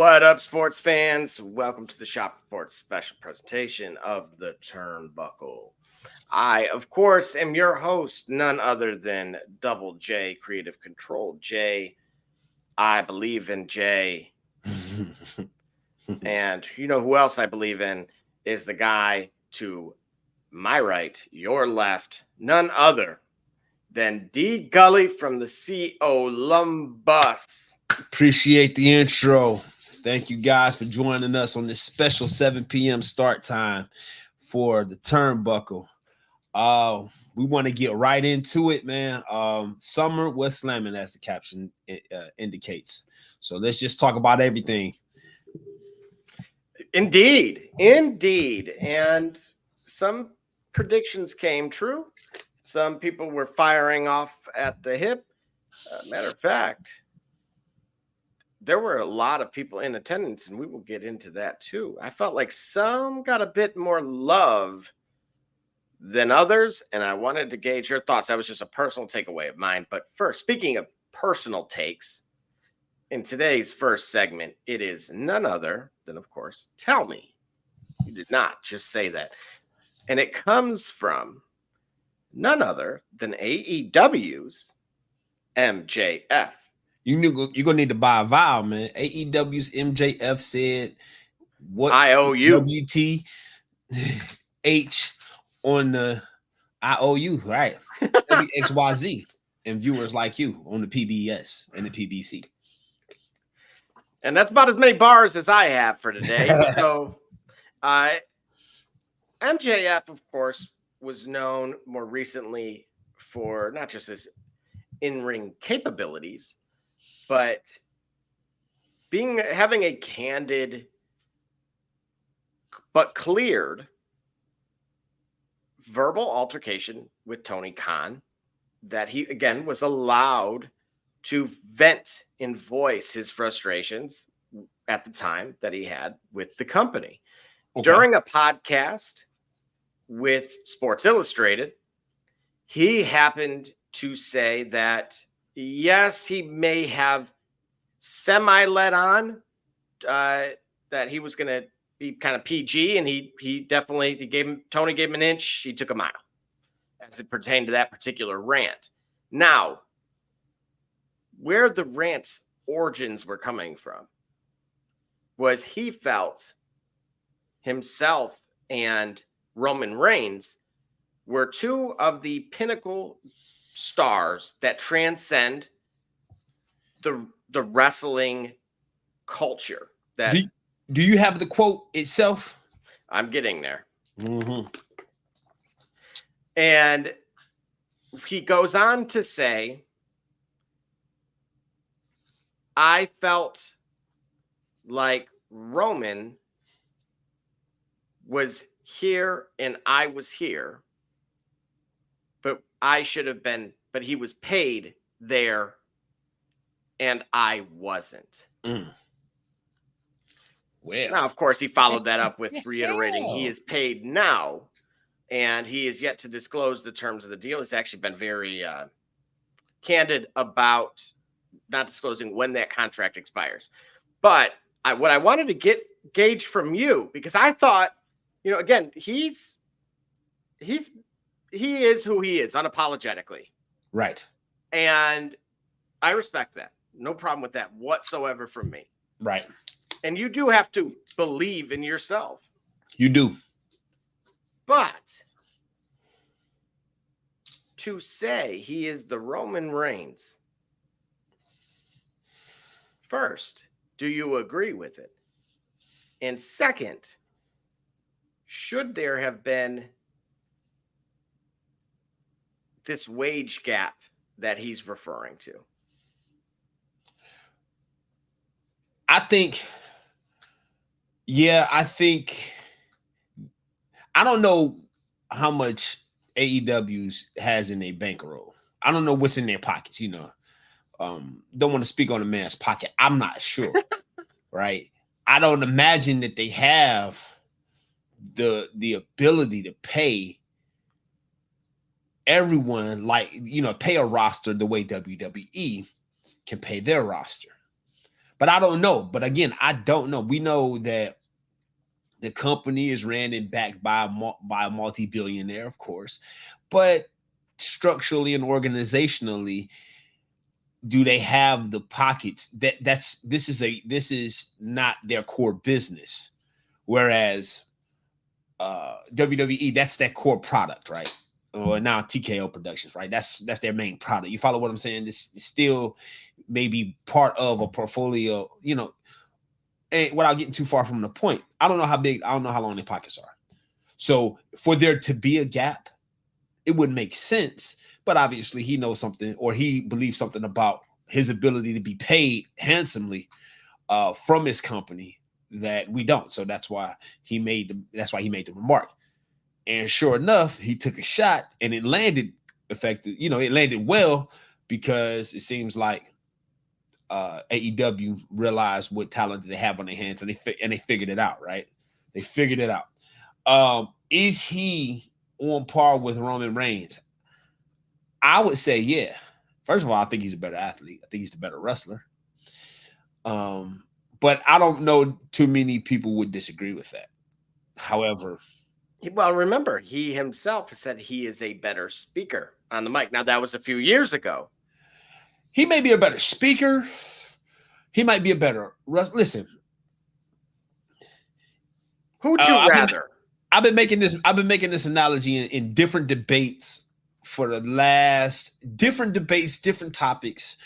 What up, sports fans? Welcome to the Shop Report special presentation of the Turnbuckle. I, of course, am your host, none other than Double J Creative Control. J, I believe in J. And you know who else I believe in is the guy to my right, your left, none other than D Gully from the Columbus. Appreciate the intro. Thank you guys for joining us on this special 7 p.m. start time for the Turnbuckle. We want to get right into it, man. Summer was slamming, as the caption indicates. So let's just talk about everything. Indeed. And some predictions came true. Some people were firing off at the hip. Matter of fact, there were a lot of people in attendance, and we will get into that too. I felt like some got a bit more love than others, and I wanted to gauge your thoughts. That was just a personal takeaway of mine. But first, speaking of personal takes, in today's first segment, it is none other than, of course, Tell Me. You did not just say that. And it comes from none other than AEW's MJF. You're gonna need to buy a vial, man. AEW's MJF said, "What IOU WT H on the IOU, right? WXYZ and viewers like you on the PBS and the PBC." And that's about as many bars as I have for today. So, MJF, of course, was known more recently for not just his in-ring capabilities, but having a candid but cleared verbal altercation with Tony Khan that he, again, was allowed to vent and voice his frustrations at the time that he had with the company. Okay. During a podcast with Sports Illustrated, he happened to say that, yes, he may have semi-let on that he was going to be kind of PG, and Tony gave him an inch, he took a mile as it pertained to that particular rant. Now, where the rant's origins were coming from was he felt himself and Roman Reigns were two of the pinnacle stars that transcend the wrestling culture. That do you have the quote itself? I'm getting there. Mm-hmm. And he goes on to say, I felt like Roman was here and I was here, but he was paid there and I wasn't. Well, now, of course, he followed that up with reiterating he is paid now, and he is yet to disclose the terms of the deal. He's actually been very candid about not disclosing when that contract expires. But what I wanted to gauge from you, because I thought, again, he is who he is unapologetically. Right. And I respect that. No problem with that whatsoever from me. Right. And you do have to believe in yourself. You do. But to say he is the Roman Reigns, first, do you agree with it? And second, should there have been this wage gap that he's referring to? I think I don't know how much AEW has in their bankroll. I don't know what's in their pockets, Don't want to speak on a man's pocket. I'm not sure, right? I don't imagine that they have the ability to pay everyone, pay a roster the way WWE can pay their roster. But I don't know. But again, I don't know. We know that the company is ran and backed by a multi-billionaire, of course, but structurally and organizationally, do they have the pockets? This is not their core business. Whereas WWE, that's their core product, right? Or now TKO Productions, right? That's their main product. You follow what I'm saying? This is still maybe part of a portfolio, and without getting too far from the point. I don't know how long their pockets are. So for there to be a gap, it wouldn't make sense. But obviously he knows something, or he believes something about his ability to be paid handsomely from his company that we don't. So that's why he made the remark. And sure enough, he took a shot and it landed effective. It landed well because it seems like AEW realized what talent they have on their hands, and they figured it out, right? They figured it out. Is he on par with Roman Reigns? I would say, yeah. First of all, I think he's a better athlete. I think he's the better wrestler. But I don't know too many people would disagree with that. However, well, remember, he himself said he is a better speaker on the mic. Now, that was a few years ago. He may be a better speaker. He might be a better wrestler. Listen, who'd you rather? I've been making this analogy in different debates for the last different topics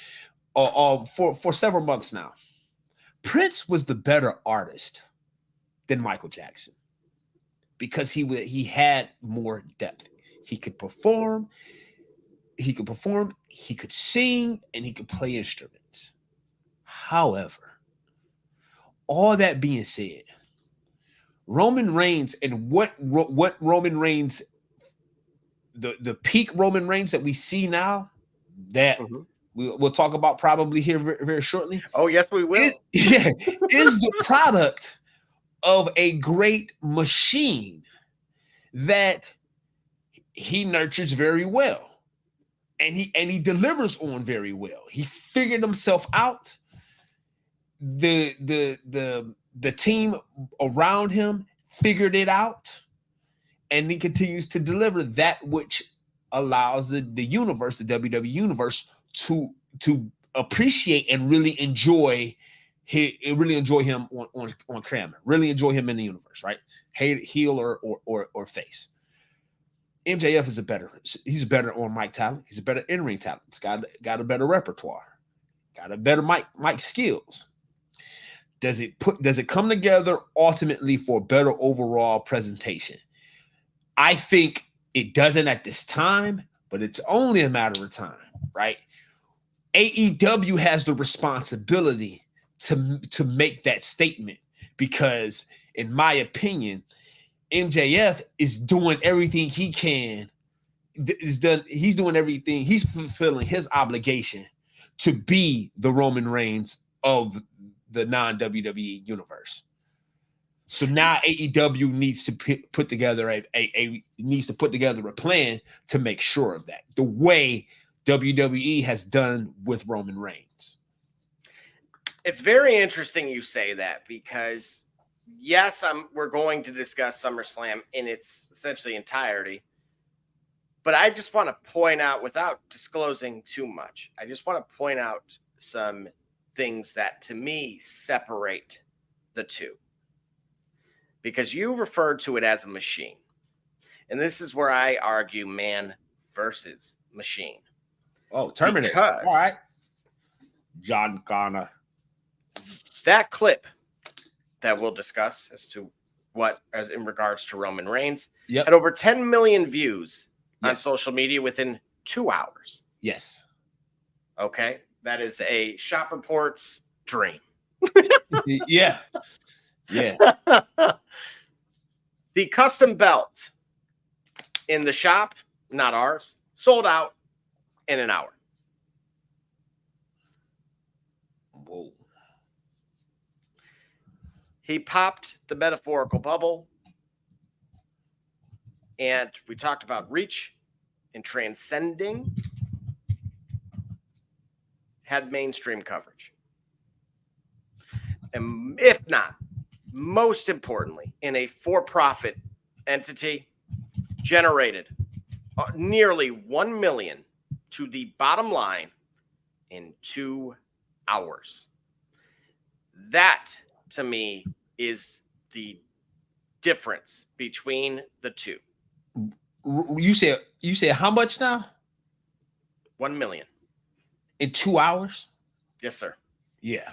for several months now. Prince was the better artist than Michael Jackson because he had more depth. He could perform, he could sing, and he could play instruments. However, all that being said, Roman Reigns and what Roman Reigns, the peak Roman Reigns that we see now, that we'll talk about probably here very, very shortly. Oh, yes, we will. Is the product of a great machine that he nurtures very well, and he delivers on very well. He figured himself out. The team around him figured it out, and he continues to deliver that which allows the universe, the WWE universe, to appreciate and really enjoy him on camera, really enjoy him in the universe, right? Heel or face. MJF he's a better on mic talent. He's a better in-ring talent. He's got a better repertoire, got a better mic skills. Does it come together ultimately for a better overall presentation? I think it doesn't at this time, but it's only a matter of time, right? AEW has the responsibility to make that statement because, in my opinion, MJF is doing everything he can. He's doing everything. He's fulfilling his obligation to be the Roman Reigns of the non-WWE universe. So now AEW needs to put together a plan to make sure of that, the way WWE has done with Roman Reigns. It's very interesting you say that because, yes, we're going to discuss SummerSlam in its essentially entirety, but I just want to point out, without disclosing too much, I just want to point out some things that to me separate the two, because you referred to it as a machine, and this is where I argue man versus machine. Oh, Terminator. All right, John Connor. That clip that we'll discuss as in regards to Roman Reigns had over 10 million views on social media within 2 hours. Yes. Okay. That is a shop report's dream. Yeah. The custom belt in the shop, not ours, sold out in an hour. Whoa. He popped the metaphorical bubble. And we talked about reach and transcending. Had mainstream coverage. and if not, most importantly, in a for-profit entity, generated nearly $1 million to the bottom line in 2 hours. That, to me, is the difference between the two. You said how much now? 1 million in 2 hours. Yes, sir. Yeah.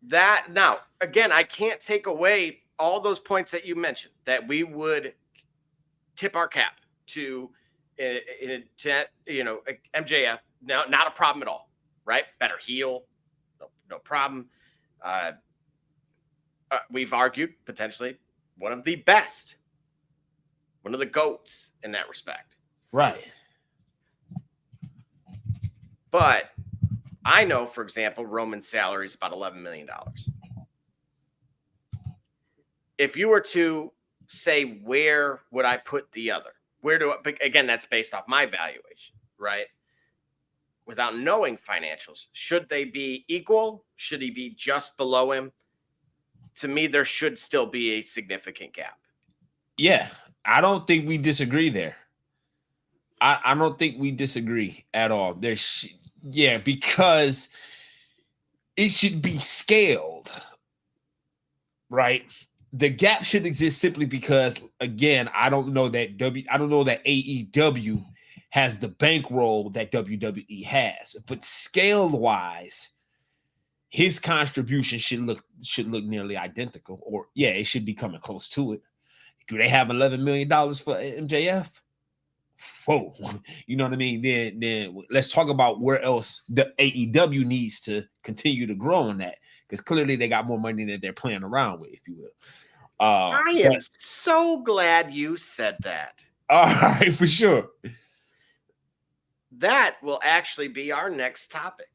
That now, again, I can't take away all those points that you mentioned that we would tip our cap to MJF. No, not a problem at all, right? Better heel, no problem. We've argued potentially one of the best, one of the GOATs in that respect. Right. But I know, for example, Roman's salary is about $11 million. If you were to say, where would I put the other? Again, that's based off my valuation, right? Without knowing financials, should they be equal? Should he be just below him? To me, there should still be a significant gap. Yeah, I don't think we disagree there. I don't think we disagree at all. Because it should be scaled, right? The gap should exist simply because, again, I don't know that AEW has the bankroll that WWE has, but scale-wise, his contribution should look nearly identical, or it should be coming close to it. Do they have $11 million for MJF? Whoa, you know what I mean? Then let's talk about where else the AEW needs to continue to grow on that, because clearly they got more money that they're playing around with, if you will. I am so glad you said that. All right, for sure. That will actually be our next topic.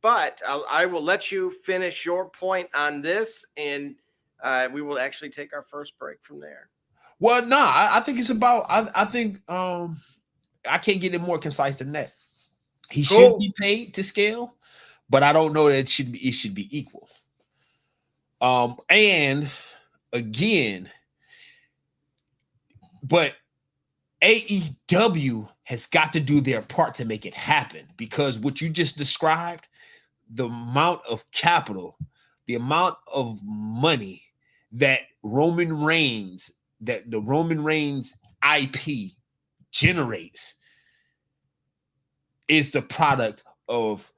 But I will let you finish your point on this, and we will actually take our first break from there. Well, no, I think it's about. I think I can't get it more concise than that. He should be paid to scale, but I don't know that it should be equal. And again, but AEW has got to do their part to make it happen, because what you just described, the amount of capital, the amount of money that the Roman Reigns IP generates is the product of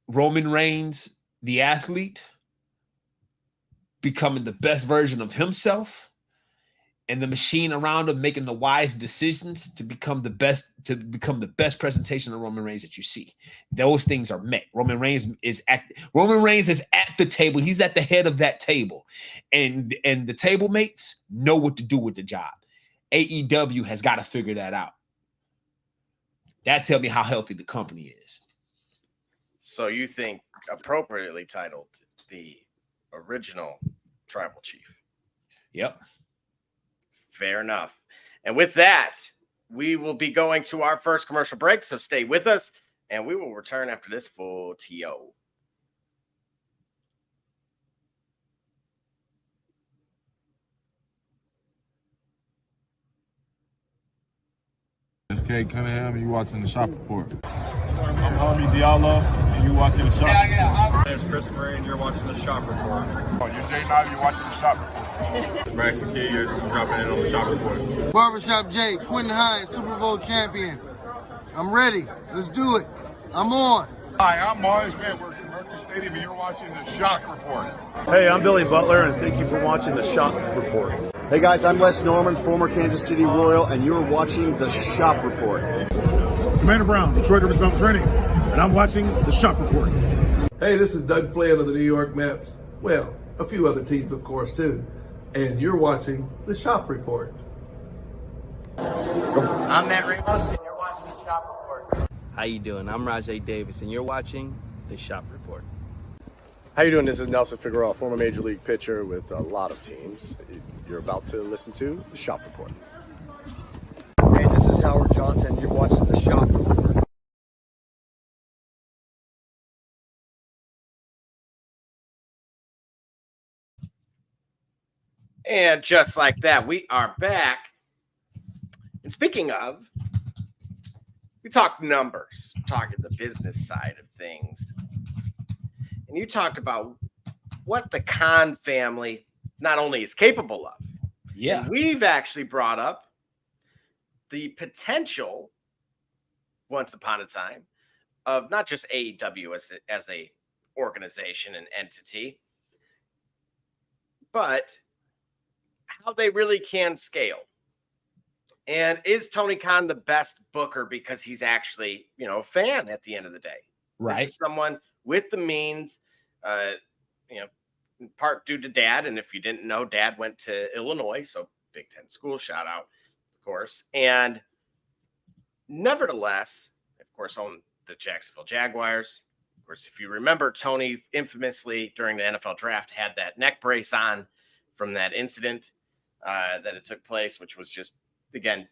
Roman Reigns, the athlete, becoming the best version of himself, and the machine around him making the wise decisions to become the best presentation of Roman Reigns that you see. Those things are met. Roman Reigns is at the table. He's at the head of that table, and the table mates know what to do with the job. AEW has got to figure that out. That tells me how healthy the company is. So you think appropriately titled the original Tribal Chief? Yep. Fair enough. And with that, we will be going to our first commercial break. So stay with us, and we will return after this full TO. SK Cunningham, and you watching the Shop Report. I'm Homie Diallo, and you watching the Shop Report. My name's Chris Murray, and you're watching the Shop Report. Oh, you're Jay Knight, you're watching the Shop Report. Max McKee, you're dropping in on the Shop Report. Barbershop Jay, Quentin Hines, Super Bowl champion. I'm ready. Let's do it. I'm on. Hi, I'm Mars Manworth from Mercury Stadium, and you're watching the Shock Report. Hey, I'm Billy Butler, and thank you for watching the Shop Report. Hey guys, I'm Les Norman, former Kansas City Royal, and you're watching the Shop Report. Commander Brown, Detroit Rivers Mountain Training, and I'm watching the Shop Report. Hey, this is Doug Flynn of the New York Mets. Well, a few other teams, of course, too. And you're watching the Shop Report. I'm Matt Ramos, and you're watching the Shop Report. How you doing? I'm Rajay Davis, and you're watching the Shop Report. How you doing? This is Nelson Figueroa, former Major League pitcher with a lot of teams. You're about to listen to the Shop Report. Hey, this is Howard Johnson. You're watching the Shop Report. And just like that, we are back. And speaking of, we talked numbers, talking the business side of things. And you talked about what the Khan family not only is capable of. Yeah. And we've actually brought up the potential, once upon a time, of not just AEW as a organization and entity, but how they really can scale. And is Tony Khan the best booker because he's actually, a fan at the end of the day? Right. This is someone with the means, in part due to Dad. And if you didn't know, Dad went to Illinois, so Big Ten school, shout out, of course. And nevertheless, of course, owned the Jacksonville Jaguars. Of course, if you remember, Tony infamously during the NFL draft had that neck brace on from that incident that it took place, which was just, again,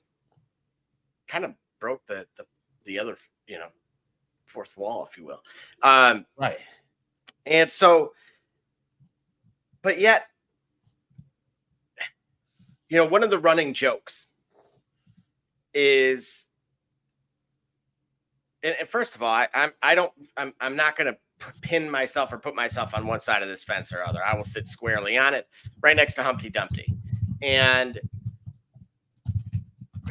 kind of broke the other, fourth wall, if you will. Right. And so, but yet, one of the running jokes is, and first of all, I'm not going to pin myself or put myself on one side of this fence or other. I will sit squarely on it, right next to Humpty Dumpty. And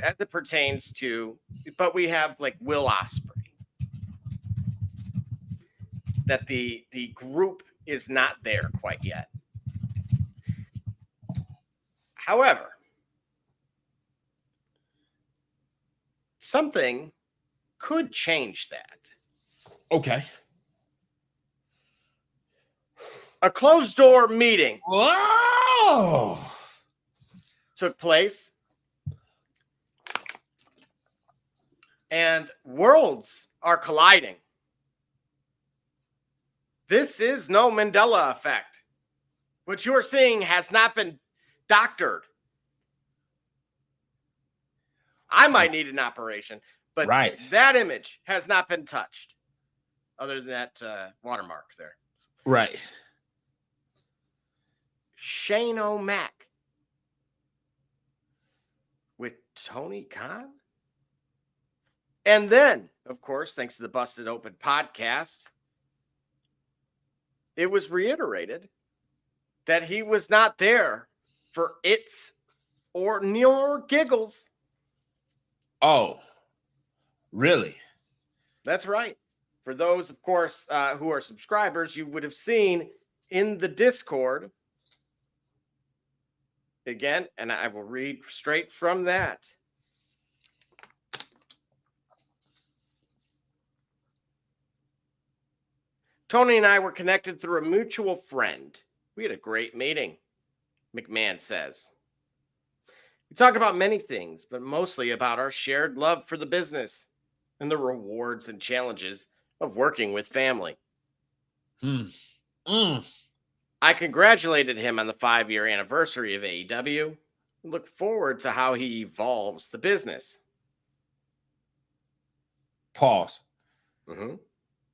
as it pertains to, but we have like Will Ospreay, that the group is not there quite yet. However, something could change that. Okay. A closed door meeting took place, and worlds are colliding. This is no Mandela effect. What you're seeing has not been doctored. I might need an operation, but that image has not been touched, other than that watermark there. Right. Shane O'Mac with Tony Khan. And then, of course, thanks to the Busted Open podcast, it was reiterated that he was not there for its or your giggles. Oh, really? That's right. For those, of course, who are subscribers, you would have seen in the Discord, again, and I will read straight from that. Tony and I were connected through a mutual friend. We had a great meeting, McMahon says. We talked about many things, but mostly about our shared love for the business and the rewards and challenges of working with family. I congratulated him on the 5-year anniversary of AEW and look forward to how he evolves the business. Pause. Mm-hmm.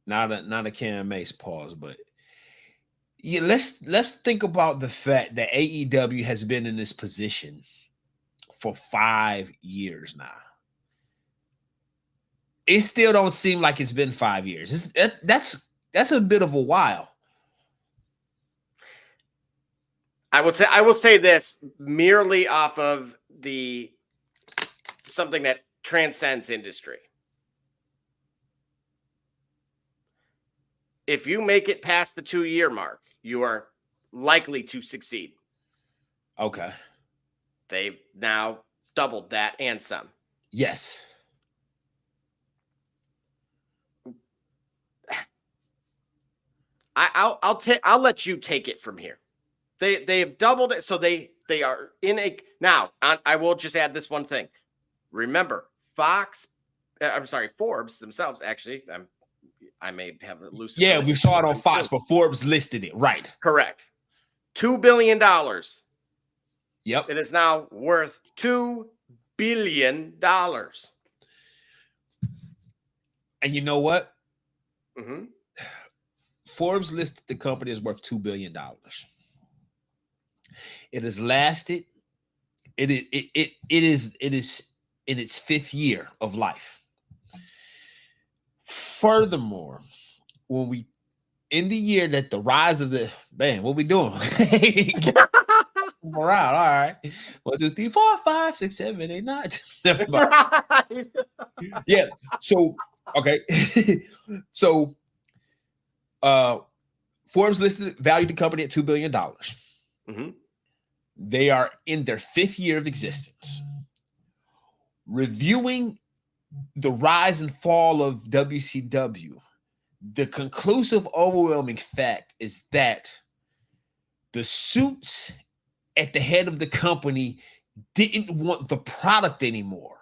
Not a Cam Mace pause, but yeah, let's think about the fact that AEW has been in this position for 5 years now. It still don't seem like it's been 5 years. That's a bit of a while. I will say this merely off of something that transcends industry. If you make it past the 2-year mark, you are likely to succeed. Okay. They've now doubled that and some. Yes. I'll let you take it from here. They have doubled it, so they are in a now. I will just add this one thing. Remember, Forbes themselves. Actually, I may have a loose. Yeah, we saw it on Fox, but Forbes listed it right. Correct. $2 billion. Yep. It is now worth $2 billion. And you know what? Mm-hmm. Forbes listed the company as worth $2 billion. It has lasted. It is in its 5th year of life. Furthermore, when we in the year that the rise of the man, what we doing? Around, all right. 1, 2, 3, 4, 5, 6, 7, 8, 9. Never mind. Yeah. So okay. So Forbes valued the company at $2 billion. Mm-hmm. They are in their 5th year of existence. Reviewing the rise and fall of WCW, the conclusive, overwhelming fact is that the suits at the head of the company didn't want the product anymore.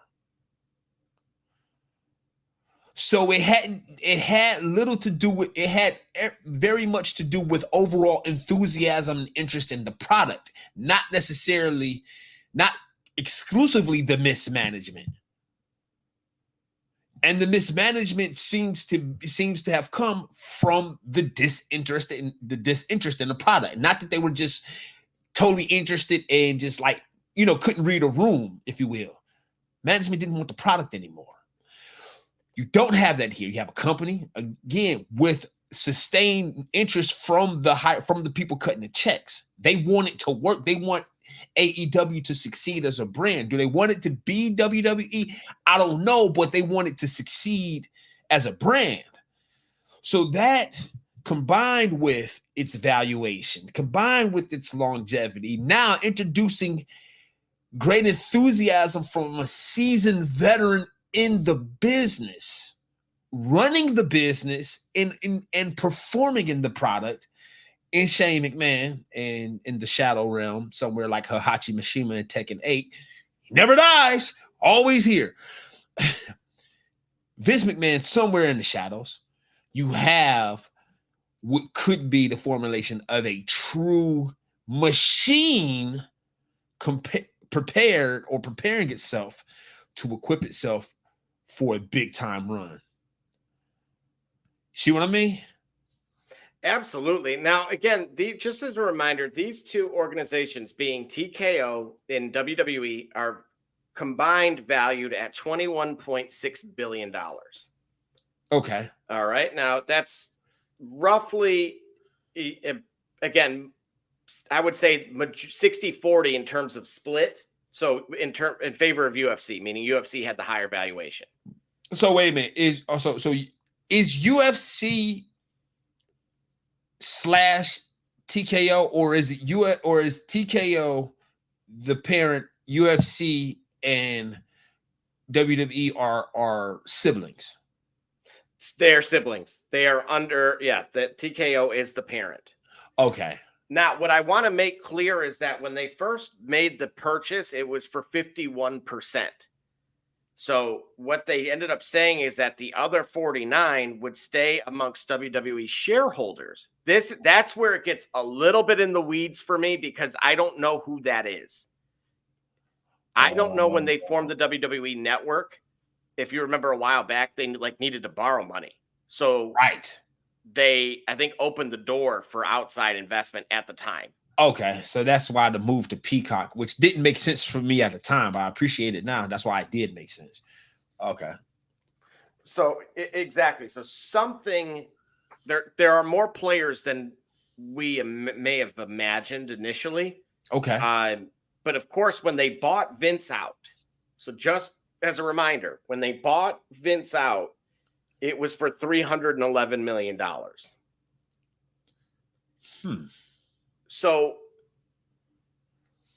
So it had little to do with, it had very much to do with overall enthusiasm and interest in the product, not exclusively the mismanagement. And the mismanagement seems to have come from the disinterest in the product. Not that they were just totally interested and just like, couldn't read a room, if you will. Management didn't want the product anymore. You don't have that here. You have a company, again, with sustained interest from the people cutting the checks. They want it to work. They want AEW to succeed as a brand. Do they want it to be WWE? I don't know, but they want it to succeed as a brand. So that, combined with its valuation, combined with its longevity, now introducing great enthusiasm from a seasoned veteran in the business, running the business and performing in the product, in Shane McMahon and in the Shadow Realm, somewhere like Hihachi Mishima and Tekken 8, he never dies, always here. Vince McMahon somewhere in the shadows. You have what could be the formulation of a true machine preparing itself to equip itself for a big time run. See what I mean? Absolutely. Now, again, just as a reminder, these two organizations, being TKO and WWE, are combined valued at $21.6 billion. Okay. All right. Now, that's roughly, again, I would say 60-40 in terms of split. So in favor of UFC, meaning UFC had the higher valuation. So wait a minute. Is UFC / TKO, or is TKO the parent? UFC and WWE are siblings. They're siblings. They are under, the TKO is the parent. Okay. Now, what I want to make clear is that when they first made the purchase, it was for 51%. So what they ended up saying is that the other 49 would stay amongst WWE shareholders. That's where it gets a little bit in the weeds for me, because I don't know who that is. I don't know when they formed the WWE network. If you remember a while back, they needed to borrow money. So right. They, I think, opened the door for outside investment at the time. Okay, so that's why the move to Peacock, which didn't make sense for me at the time, but I appreciate it now. That's why it did make sense. Okay. So exactly. So something there are more players than we may have imagined initially. Okay. But of course, when they bought Vince out, so just as a reminder, when they bought Vince out, it was for $311 million. So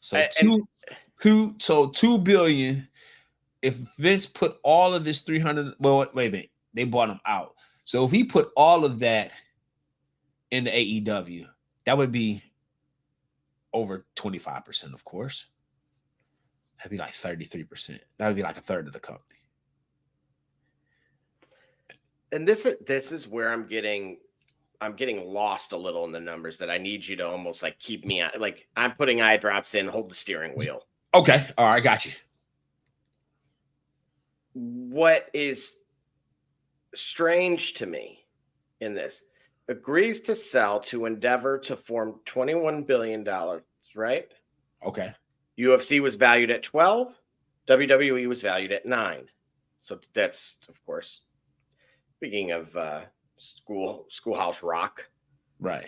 $2 billion. If Vince put all of this 300, well, wait a minute, they bought him out. So if he put all of that in the AEW, that would be over 25%, of course. That'd be like 33%. That would be like a third of the company. And this is where I'm getting lost a little in the numbers, that I need you to almost like keep me on. Like, I'm putting eye drops in, hold the steering wheel. Okay. All right. Got you. What is strange to me in this, agrees to sell to Endeavor to form $21 billion right? Okay. UFC was valued at 12. WWE was valued at 9. So that's, of course, speaking of Schoolhouse Rock. Right.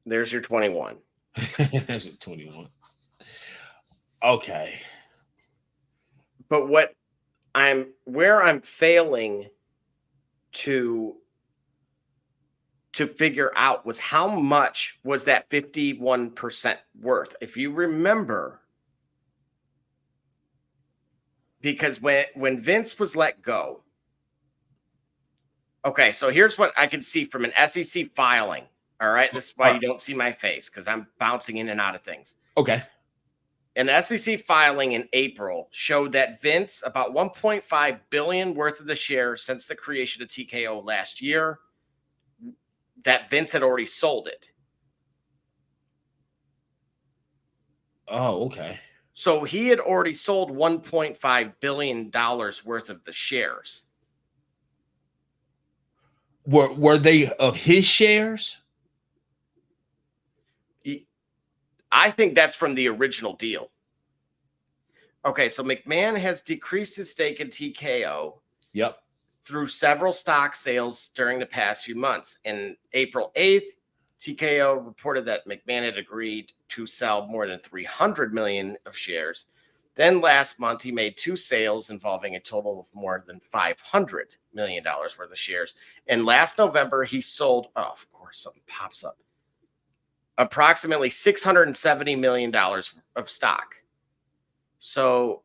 There's your 21. There's a 21. Okay. But where I'm failing to figure out was how much was that 51% worth. If you remember, because when Vince was let go, okay, so here's what I can see from an SEC filing. All right, this is why you don't see my face, because I'm bouncing in and out of things. Okay. An SEC filing in April showed that Vince, about $1.5 billion worth of the shares since the creation of TKO last year, that Vince had already sold it. Oh, okay. So he had already sold $1.5 billion worth of the shares. Were they of his shares? I think that's from the original deal. Okay, so McMahon has decreased his stake in TKO. Yep. Through several stock sales during the past few months. In April 8th, TKO reported that McMahon had agreed to sell more than 300 million of shares. Then last month, he made 2 sales involving a total of more than $500 million worth of shares. And last November, he sold, of course, something pops up, approximately $670 million of stock. So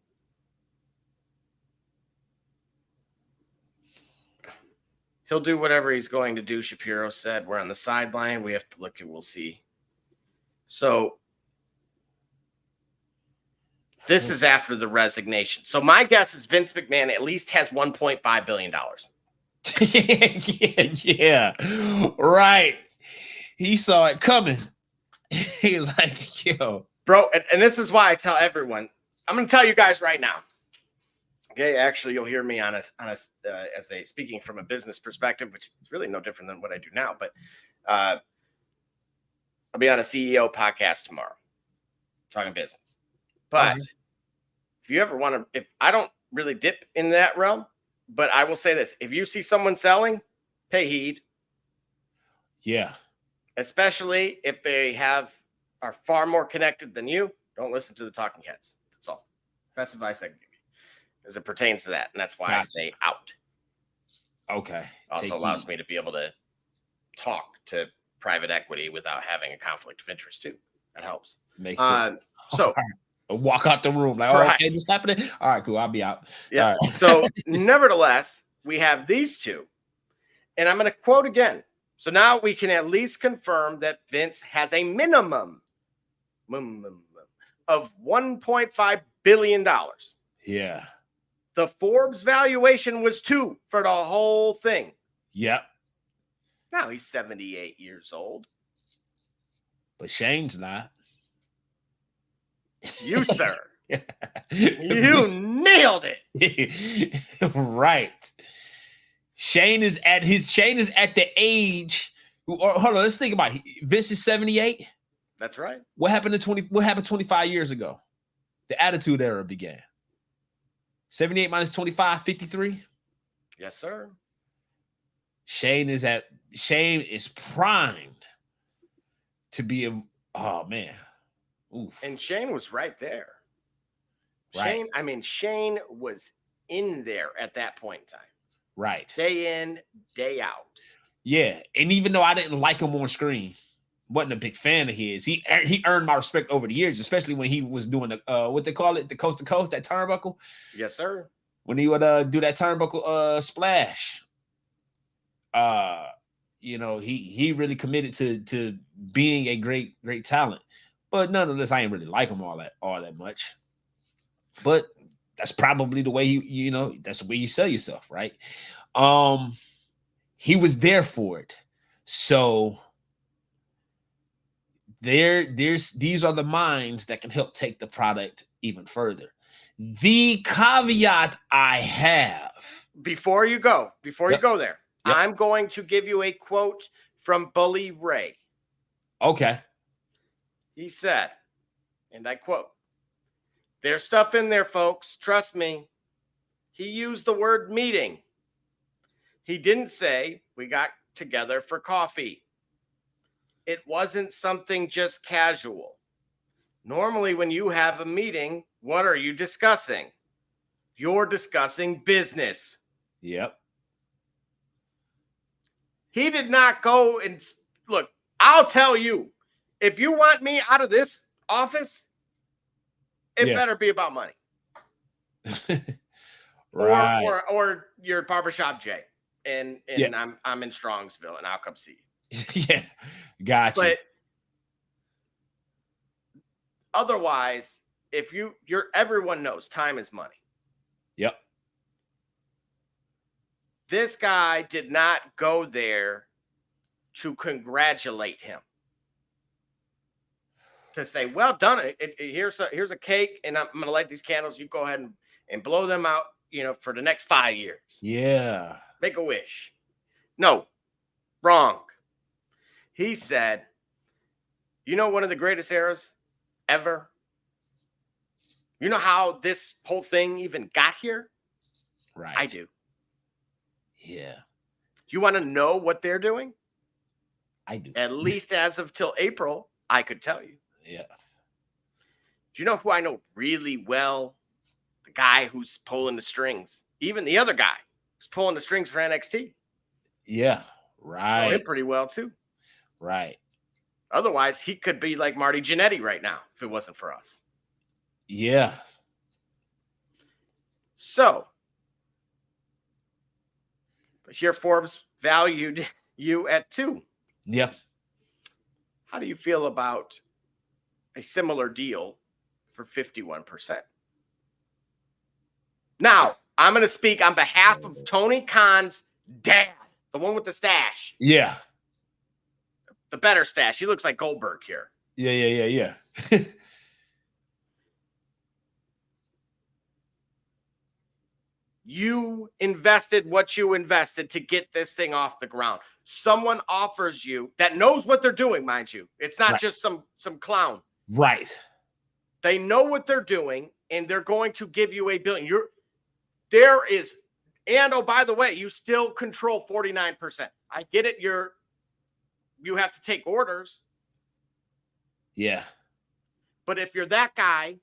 he'll do whatever he's going to do, Shapiro said. We're on the sideline. We have to look and we'll see. So this is after the resignation. So my guess is Vince McMahon at least has $1.5 billion. Yeah. Right. He saw it coming. He like, yo. Bro, and this is why I tell everyone, I'm going to tell you guys right now. Okay, actually, you'll hear me as a speaking from a business perspective, which is really no different than what I do now. But I'll be on a CEO podcast tomorrow, talking business. But if you ever want to, if I don't really dip in that realm, but I will say this: if you see someone selling, pay heed. Yeah, especially if they are far more connected than you. Don't listen to the talking heads. That's all. Best advice I can give you as it pertains to that. And that's why I stay out. Okay. Also allows me to be able to talk to private equity without having a conflict of interest too. That helps. Makes sense. So walk out the room like, oh, okay, this happening. All right, cool. I'll be out. Yeah. Right. So nevertheless, we have these two. And I'm going to quote again. So now we can at least confirm that Vince has a minimum of $1.5 billion. Yeah. The Forbes valuation was 2 for the whole thing. Yep. Now he's 78 years old. But Shane's not. You, sir. You nailed it. Right. Shane is at the age. Hold on, let's think about it. Vince is 78. That's right. What happened 25 years ago? The Attitude Era began. 78 minus 25, 53. Yes, sir. Shane is primed to be oh man. Oof. And Shane was right there. Right. Shane was in there at that point in time. Right. Day in, day out. Yeah. And even though I didn't like him on screen, wasn't a big fan of his, he earned my respect over the years, especially when he was doing the what they call it, the coast to coast, that turnbuckle. Yes, sir. When he would do that turnbuckle splash. He really committed to being a great talent. But nonetheless, I ain't really like him all that much. But that's probably the way that's the way you sell yourself, right? He was there for it. So these are the minds that can help take the product even further. The caveat I have before you go there, yep. I'm going to give you a quote from Bully Ray. Okay. He said, and I quote, "There's stuff in there, folks. Trust me." He used the word meeting. He didn't say we got together for coffee. It wasn't something just casual. Normally, when you have a meeting, what are you discussing? You're discussing business. Yep. He did not go and look, I'll tell you, if you want me out of this office, it better be about money. Right. Or your barbershop Jay. And I'm in Strongsville and I'll come see you. Yeah. Gotcha. But otherwise, if everyone knows time is money. Yep. This guy did not go there to congratulate him. To say, well done. Here's a cake, and I'm going to light these candles. You go ahead and blow them out, for the next 5 years. Yeah. Make a wish. No, wrong. He said, one of the greatest eras ever? You know how this whole thing even got here? Right. I do. Yeah. You want to know what they're doing? I do. At least as of till April, I could tell you. Yeah. Do you know who I know really well? The guy who's pulling the strings. Even the other guy who's pulling the strings for NXT. Yeah. I Right. know him pretty well, too. Right. Otherwise, he could be like Marty Jannetty right now if it wasn't for us. Yeah. So, here Forbes valued you at 2. Yep. How do you feel about a similar deal for 51%? Now, I'm going to speak on behalf of Tony Khan's dad, the one with the stash. Yeah. The better stash. He looks like Goldberg here. Yeah. You invested what you invested to get this thing off the ground. Someone offers you that knows what they're doing, mind you. It's not just some clown. Right. They know what they're doing, and they're going to give you $1 billion. And oh, by the way, you still control 49%. I get it. You have to take orders. Yeah. But if you're that guy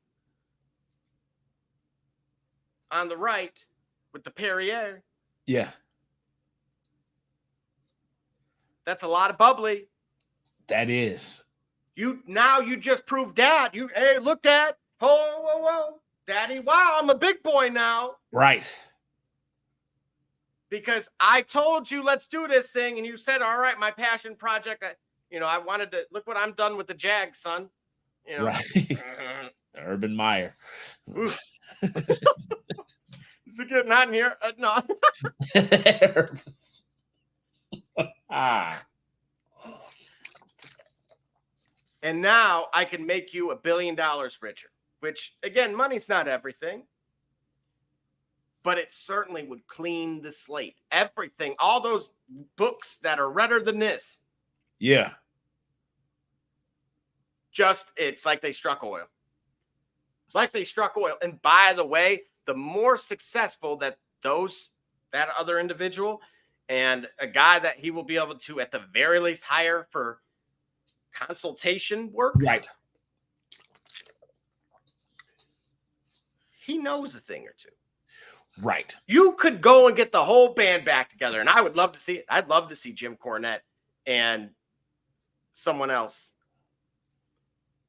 on the right with the Perrier, Yeah. that's a lot of bubbly. That is. You just proved Dad. Hey, look, Dad. Whoa. Daddy, wow, I'm a big boy now. Right. Because I told you, let's do this thing. And you said, all right, my passion project. I wanted to look what I'm done with the Jags, son. Right. Urban Meyer. Is it getting hot in here? No. And now I can make you $1 billion richer, which, again, money's not everything. But it certainly would clean the slate. Everything, all those books that are redder than this. Yeah. It's like they struck oil. And by the way, the more successful that other individual and a guy that he will be able to, at the very least, hire for consultation work. Right. He knows a thing or two. Right. You could go and get the whole band back together, and I would love to see it. I'd love to see Jim Cornette and someone else.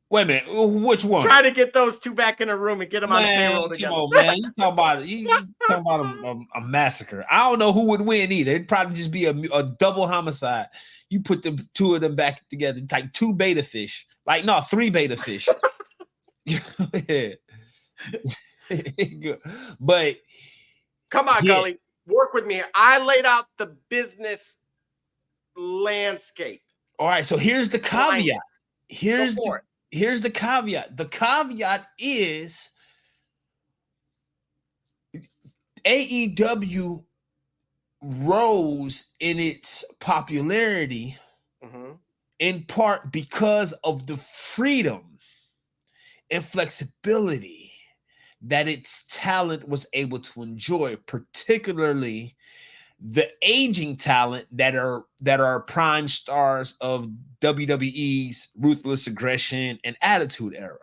Wait a minute. Which one? Try to get those two back in a room and get them on the payroll together. Come on, man. You talking about a massacre. I don't know who would win either. It'd probably just be a double homicide. You put the two of them back together, like 2 beta fish. 3 beta fish. But come on, Gully. Work with me here. I laid out the business landscape. All right, so here's the caveat. Here's the caveat. The caveat is AEW rose in its popularity in part because of the freedom and flexibility that its talent was able to enjoy, particularly the aging talent that are prime stars of WWE's Ruthless Aggression and Attitude Era.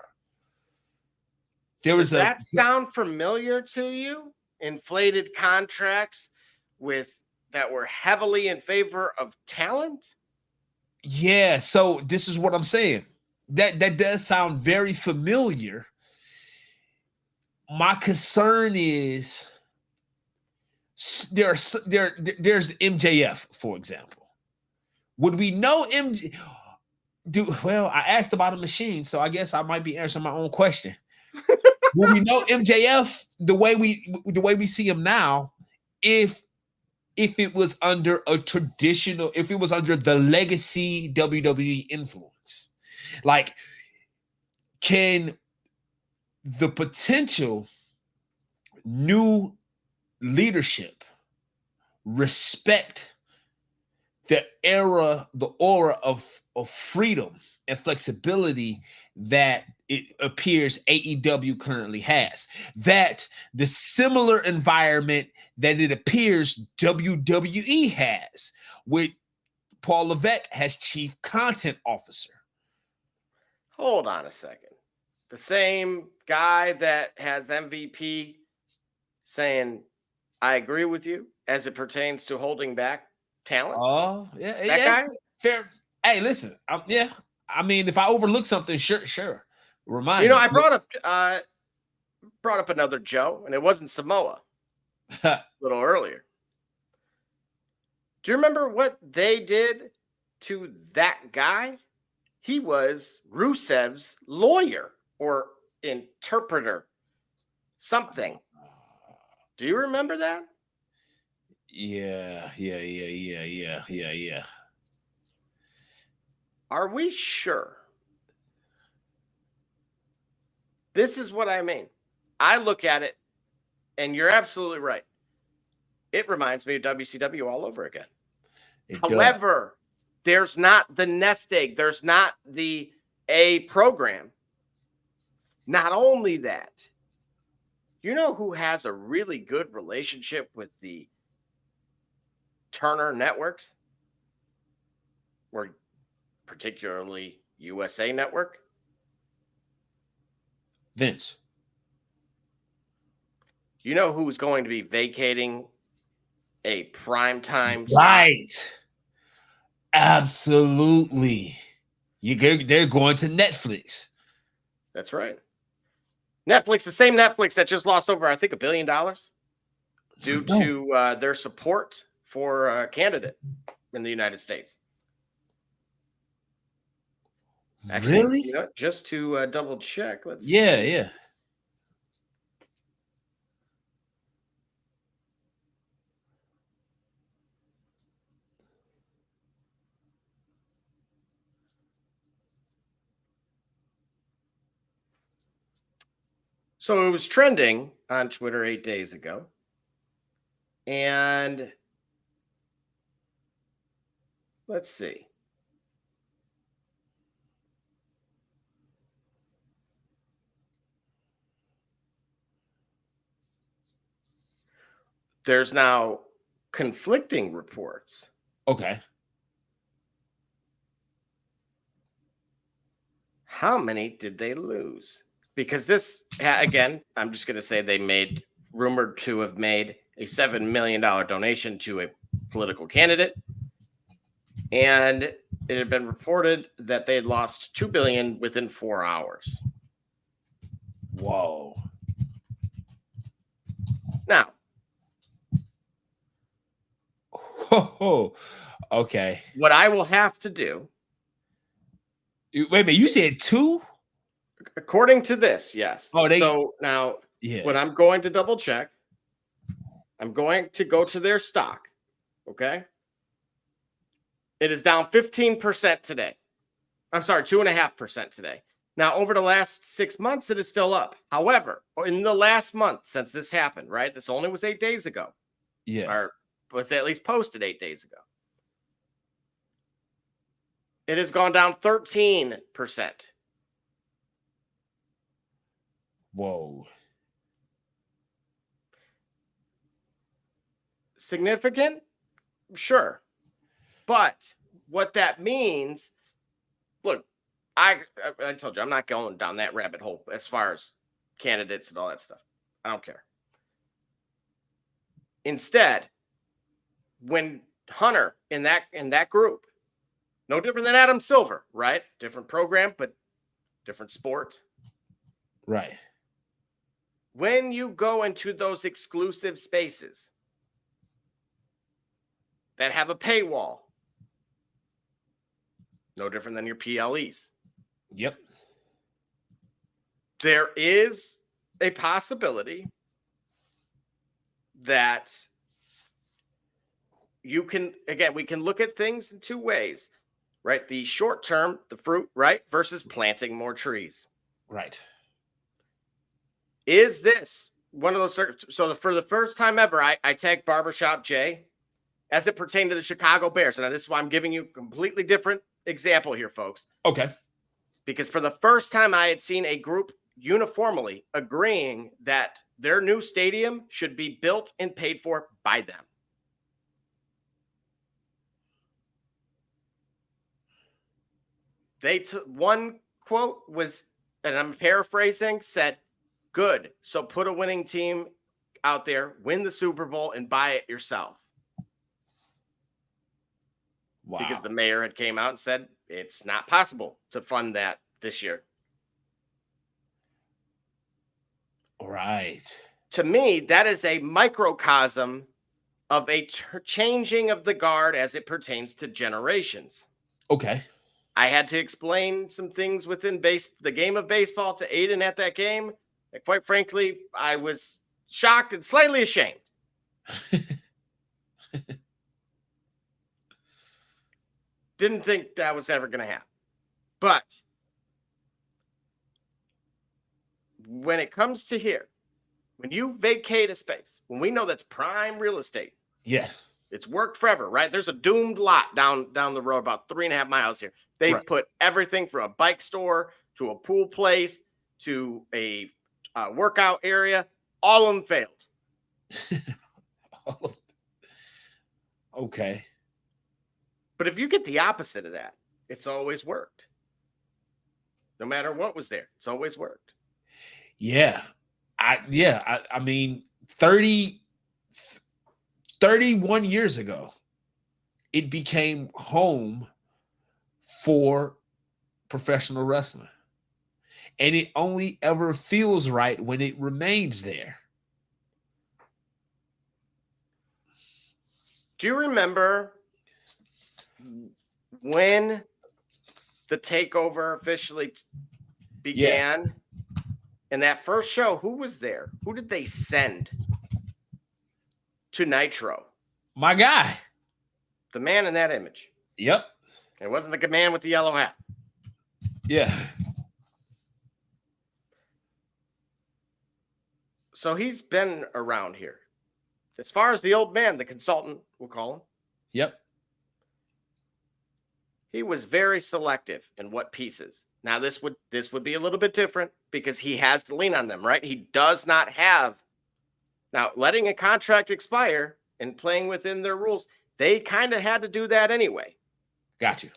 Does that sound familiar to you? Inflated contracts that were heavily in favor of talent? Yeah, so this is what I'm saying. That does sound very familiar. My concern is there's MJF, for example. Would we know MJ? Well, I asked about a machine, so I guess I might be answering my own question. Will we know MJF the way we see him now if it was under a traditional, if it was under the legacy WWE influence? Like, can the potential new leadership respect the aura of freedom and flexibility that it appears AEW currently has, that the similar environment that it appears WWE has, with Paul Levesque as chief content officer? Hold on a second. The same guy that has MVP saying, I agree with you as it pertains to holding back talent. Oh, yeah. That guy? Fair. Hey, listen. Yeah. I mean, if I overlook something, sure. Remind me. I brought up another Joe, and it wasn't Samoa a little earlier. Do you remember what they did to that guy? He was Rusev's lawyer or interpreter, something. Do you remember that? Yeah. Are we sure? This is what I mean. I look at it, and you're absolutely right. It reminds me of WCW all over again. However, there's not the nest egg. There's not the A program. Not only that, you know who has a really good relationship with the Turner networks, or particularly USA Network? Vince. You know who's going to be vacating a primetime right spot? Absolutely. They're going to Netflix. That's right. Netflix, the same Netflix that just lost over, I think, $1 billion due to their support for a candidate in the United States. Actually, really? Just to double check. Let's see. Yeah. So it was trending on Twitter 8 days ago. And let's see. There's now conflicting reports. Okay. How many did they lose? Because this, again, I'm just going to say they rumored to have made a $7 million donation to a political candidate. And it had been reported that they had lost $2 billion within 4 hours. Whoa. Now. Okay. What I will have to do. Wait a minute, you said 2? According to this, yes. Oh, so now, when I'm going to double check, I'm going to go to their stock. Okay. It is down 15% today. I'm sorry, 2.5% today. Now, over the last 6 months, it is still up. However, in the last month since this happened, right? This only was 8 days ago. Yeah. Or was at least posted 8 days ago. It has gone down 13%. Whoa. Significant? Sure. But what that means, look, I told you I'm not going down that rabbit hole as far as candidates and all that stuff. I don't care. Instead, when Hunter in that group, no different than Adam Silver, right? Different program, but different sport. Right. When you go into those exclusive spaces that have a paywall, no different than your PLEs. Yep. There is a possibility that you can, again, we can look at things in two ways, right? The short term, the fruit, right? Versus planting more trees. Right. Is this one of those? So for the first time ever, I tagged Barbershop Jay as it pertained to the Chicago Bears. And this is why I'm giving you a completely different example here, folks. Okay. Because for the first time, I had seen a group uniformly agreeing that their new stadium should be built and paid for by them. They took one quote was, and I'm paraphrasing, said, "Good. So put a winning team out there, win the Super Bowl, and buy it yourself." Wow. Because the mayor had came out and said it's not possible to fund that this year. Right. To me, that is a microcosm of a changing of the guard as it pertains to generations. Okay. I had to explain some things within the game of baseball to Aiden at that game. And quite frankly, I was shocked and slightly ashamed. Didn't think that was ever going to happen. But when it comes to here, when you vacate a space, when we know that's prime real estate, yes, it's worked forever, right? There's a doomed lot down the road about 3.5 miles here. They've put everything from a bike store to a pool place to a workout area. All of them failed. Okay. But if you get the opposite of that, it's always worked. No matter what was there, it's always worked. Yeah. I mean, 31 years ago, it became home for professional wrestling. And it only ever feels right when it remains there. Do you remember when the takeover officially began? Yeah. In that first show, who was there? Who did they send to Nitro? My guy. The man in that image. Yep. It wasn't the man with the yellow hat. Yeah. So he's been around here. As far as the old man, the consultant, we'll call him. Yep. He was very selective in what pieces. Now, this would be a little bit different because he has to lean on them, right? He does not have. Now, letting a contract expire and playing within their rules, they kind of had to do that anyway. Got you.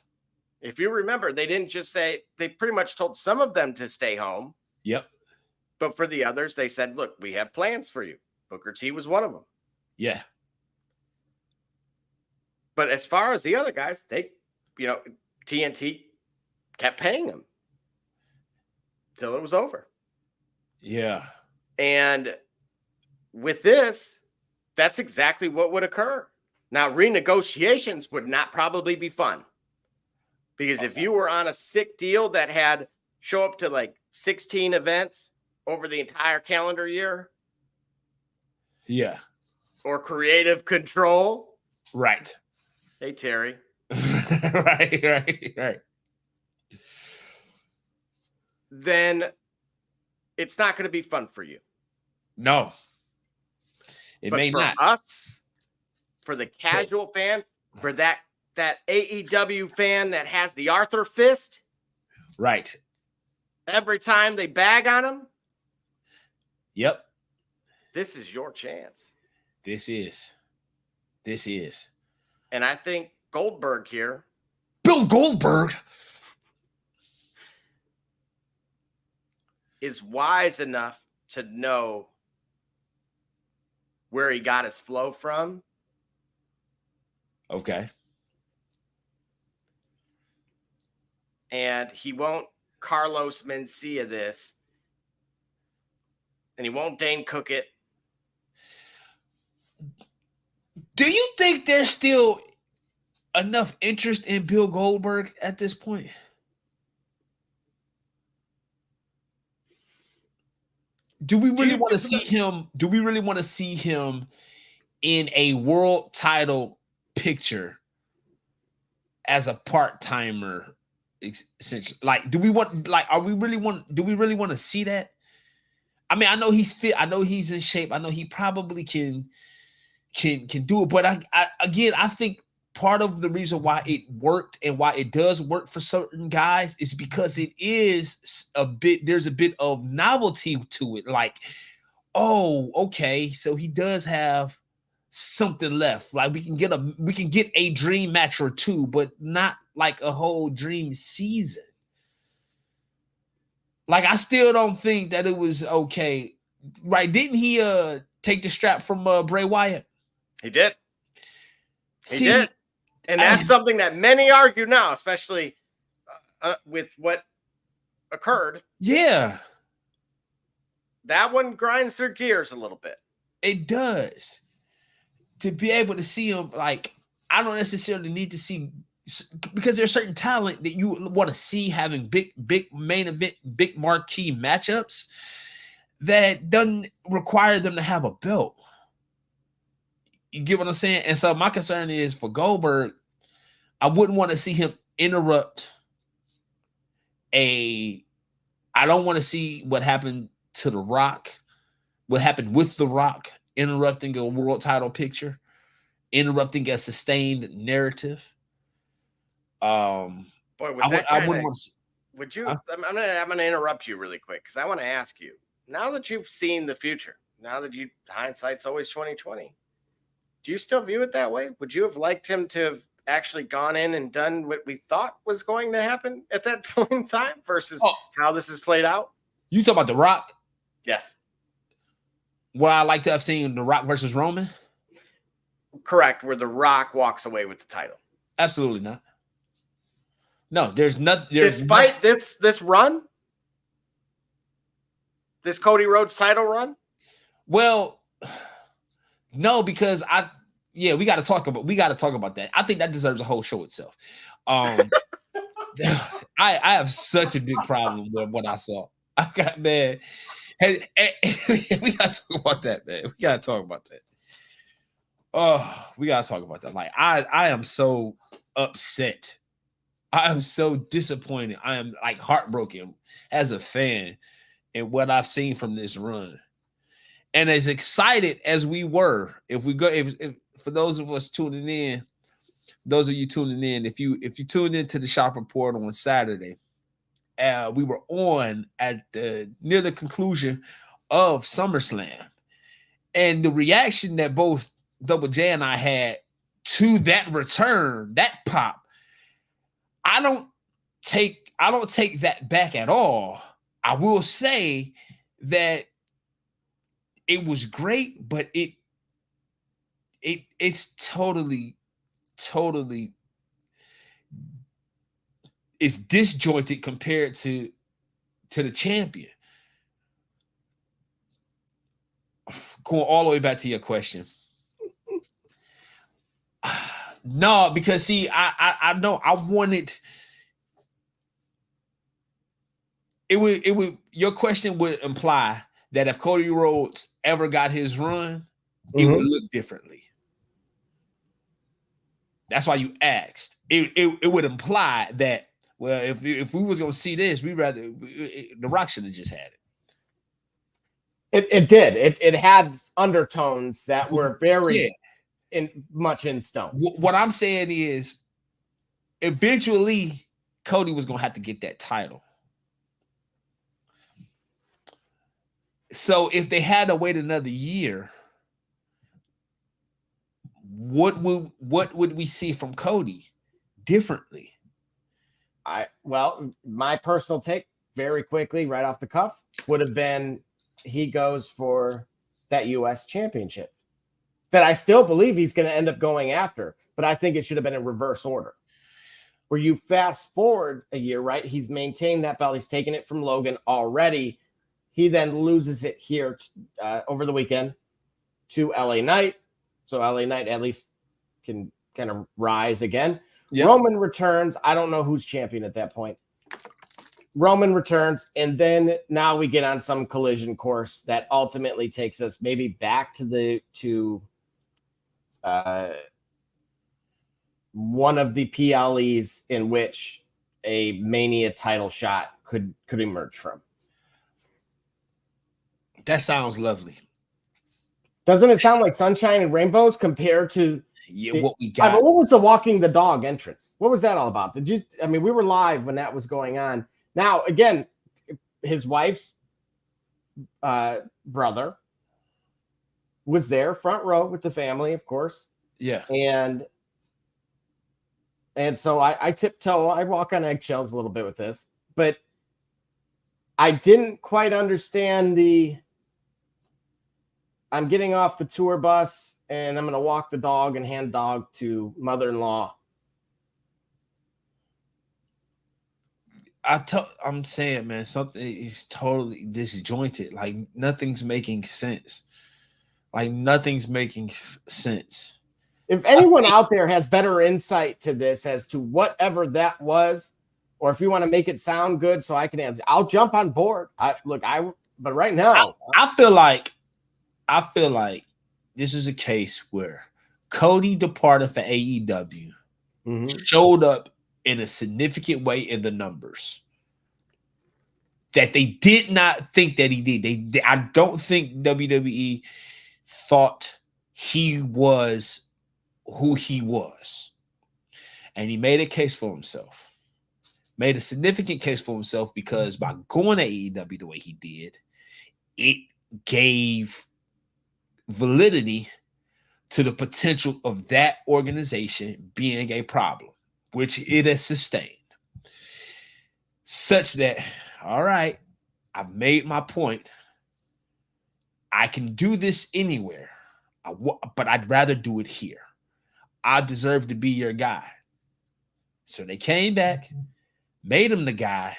If you remember, they didn't just say, they pretty much told some of them to stay home. Yep. But for the others, they said, look, we have plans for you. Booker T was one of them. Yeah. But as far as the other guys, they, TNT kept paying them till it was over. Yeah. And with this, that's exactly what would occur. Now, renegotiations would not probably be fun. Because if you were on a sick deal that had show up to like 16 events over the entire calendar year. Yeah. Or creative control. Right. Hey, Terry. Right. Then it's not going to be fun for you. No. It may not. For us, for the casual fan, for that AEW fan that has the Arthur fist. Right. Every time they bag on him, Yep. This is your chance. This is. And I think Goldberg here. Bill Goldberg is wise enough to know where he got his flow from. Okay. And he won't Carlos Mencia this. And he won't Dane Cook it. Do you think there's still enough interest in Bill Goldberg at this point? Do we really want to see him? Do we really want to see him in a world title picture as a part-timer? Essentially, like, do we want? Like, are we really want? Do we really want to see that? I mean, I know he's fit. I know he's in shape. I know he probably can do it. But I think part of the reason why it worked and why it does work for certain guys is because it is there's a bit of novelty to it. Like, oh, okay, so he does have something left. Like we can get a dream match or two, but not like a whole dream season. Like, I still don't think that it was okay. Right? Didn't he take the strap from Bray Wyatt? He did. He did. And that's something that many argue now, especially with what occurred. Yeah. That one grinds their gears a little bit. It does. To be able to see him, like, I don't necessarily need to see, because there's certain talent that you want to see having big main event, big marquee matchups that doesn't require them to have a belt. You get what I'm saying? And so my concern is for Goldberg, I wouldn't want to see him interrupt I don't want to see what happened to The Rock, what happened with The Rock, interrupting a world title picture, interrupting a sustained narrative. Boy, I wouldn't want to. Would you? I'm gonna interrupt you really quick because I want to ask you. Now that you've seen the future, now that hindsight's always 20/20. Do you still view it that way? Would you have liked him to have actually gone in and done what we thought was going to happen at that point in time versus how this is played out? You talk about The Rock? Yes. Would I like to have seen The Rock versus Roman? Correct. Where The Rock walks away with the title. Absolutely not. No, there's nothing. Despite this run, this Cody Rhodes title run. Well, no, because we got to talk about that. I think that deserves a whole show itself. I have such a big problem with what I saw. I got, man. Hey, we got to talk about that, man. We got to talk about that. Oh, we got to talk about that. Like, I am so upset. I am so disappointed. I am like heartbroken as a fan in what I've seen from this run. And as excited as we were, if for those of us tuning in, those of you tuning in, if you tuned into the Shop Report on Saturday, we were on at near the conclusion of SummerSlam, and the reaction that both Double J and I had to that return, that pop, I don't take that back at all. I will say that it was great, but it's totally it's disjointed compared to the champion. Going all the way back to your question. No, because see, I know I wanted it would your question would imply that if Cody Rhodes ever got his run, it would look differently. That's why you asked. It would imply that, well, if we was gonna see this, The Rock should have just had it. It did. It had undertones that were very much in stone. What I'm saying is, eventually, Cody was gonna have to get that title. So if they had to wait another year, what would we see from Cody differently? My personal take, very quickly, right off the cuff, would have been he goes for that U.S. championship that I still believe he's going to end up going after, but I think it should have been in reverse order. Where you fast forward a year, right? He's maintained that belt. He's taken it from Logan already. He then loses it here over the weekend to LA Knight. So LA Knight at least can kind of rise again. Yep. Roman returns. I don't know who's champion at that point. Roman returns, and then now we get on some collision course that ultimately takes us maybe back to one of the PLEs in which a Mania title shot could emerge from. That sounds lovely. Doesn't it sound like sunshine and rainbows compared to what we got? What was the walking the dog entrance? What was that all about? We were live when that was going on. Now, again, his wife's brother was there, front row with the family, of course. Yeah. And so I tiptoe, I walk on eggshells a little bit with this, but I didn't quite understand I'm getting off the tour bus and I'm going to walk the dog and hand dog to mother-in-law. I'm saying, man, something is totally disjointed. Like nothing's making sense. If anyone out there has better insight to this as to whatever that was, or if you want to make it sound good so I can answer, I'll jump on board. But right now, I feel like this is a case where Cody departed for AEW, showed up in a significant way in the numbers that they did not think that he did. I don't think WWE thought he was who he was. And he made a case for himself. Made a significant case for himself because by going to AEW the way he did, it gave validity to the potential of that organization being a problem, which it has sustained. Such that, all right, I've made my point. I can do this anywhere, but I'd rather do it here. I deserve to be your guy. So they came back, made him the guy,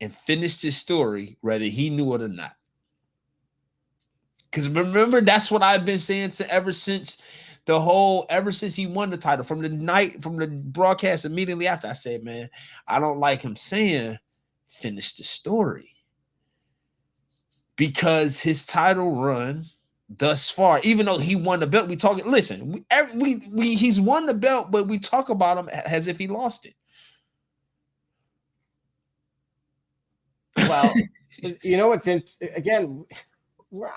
and finished his story, whether he knew it or not. Because remember, that's what I've been saying ever since he won the title, from the broadcast immediately after. I said, man, I don't like him saying finish the story, because his title run thus far, even though he won the belt, he's won the belt, but we talk about him as if he lost it. Well, what's again,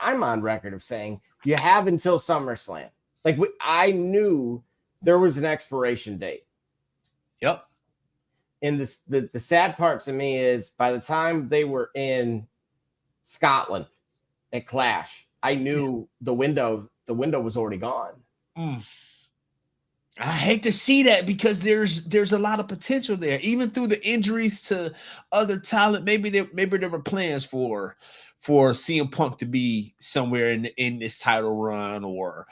I'm on record of saying you have until SummerSlam. I knew there was an expiration date. Yep. And the sad part to me is by the time they were in Scotland at Clash, I knew the window was already gone. I hate to see that, because there's a lot of potential there, even through the injuries to other talent. Maybe there were plans for CM Punk to be somewhere in this title run, or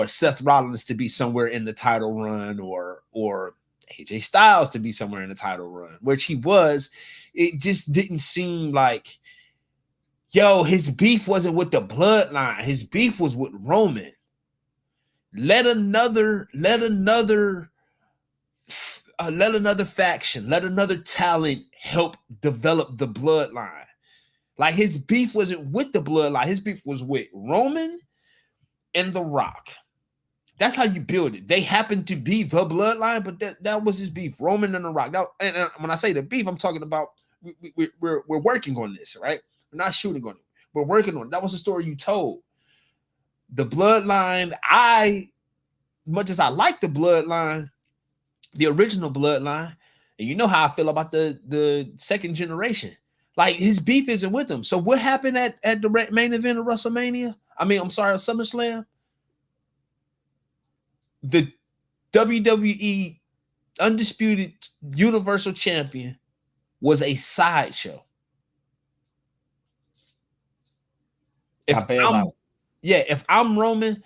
Seth Rollins to be somewhere in the title run, or AJ Styles to be somewhere in the title run, which he was. It just didn't seem like, his beef wasn't with the bloodline. His beef was with Roman. Let another faction, let another talent help develop the bloodline. Like, his beef wasn't with the bloodline. His beef was with Roman and The Rock. That's how you build it. They happen to be the bloodline, but that was his beef, Roman and The Rock. Now, and when I say the beef, I'm talking about we're working on this, right? We're not shooting on it. We're working on it. That was the story you told. The bloodline, much as I like the bloodline, the original bloodline, and you know how I feel about the second generation. Like his beef isn't with them. So what happened at the main event of WrestleMania? SummerSlam. The WWE Undisputed Universal Champion was a sideshow. If I'm Roman,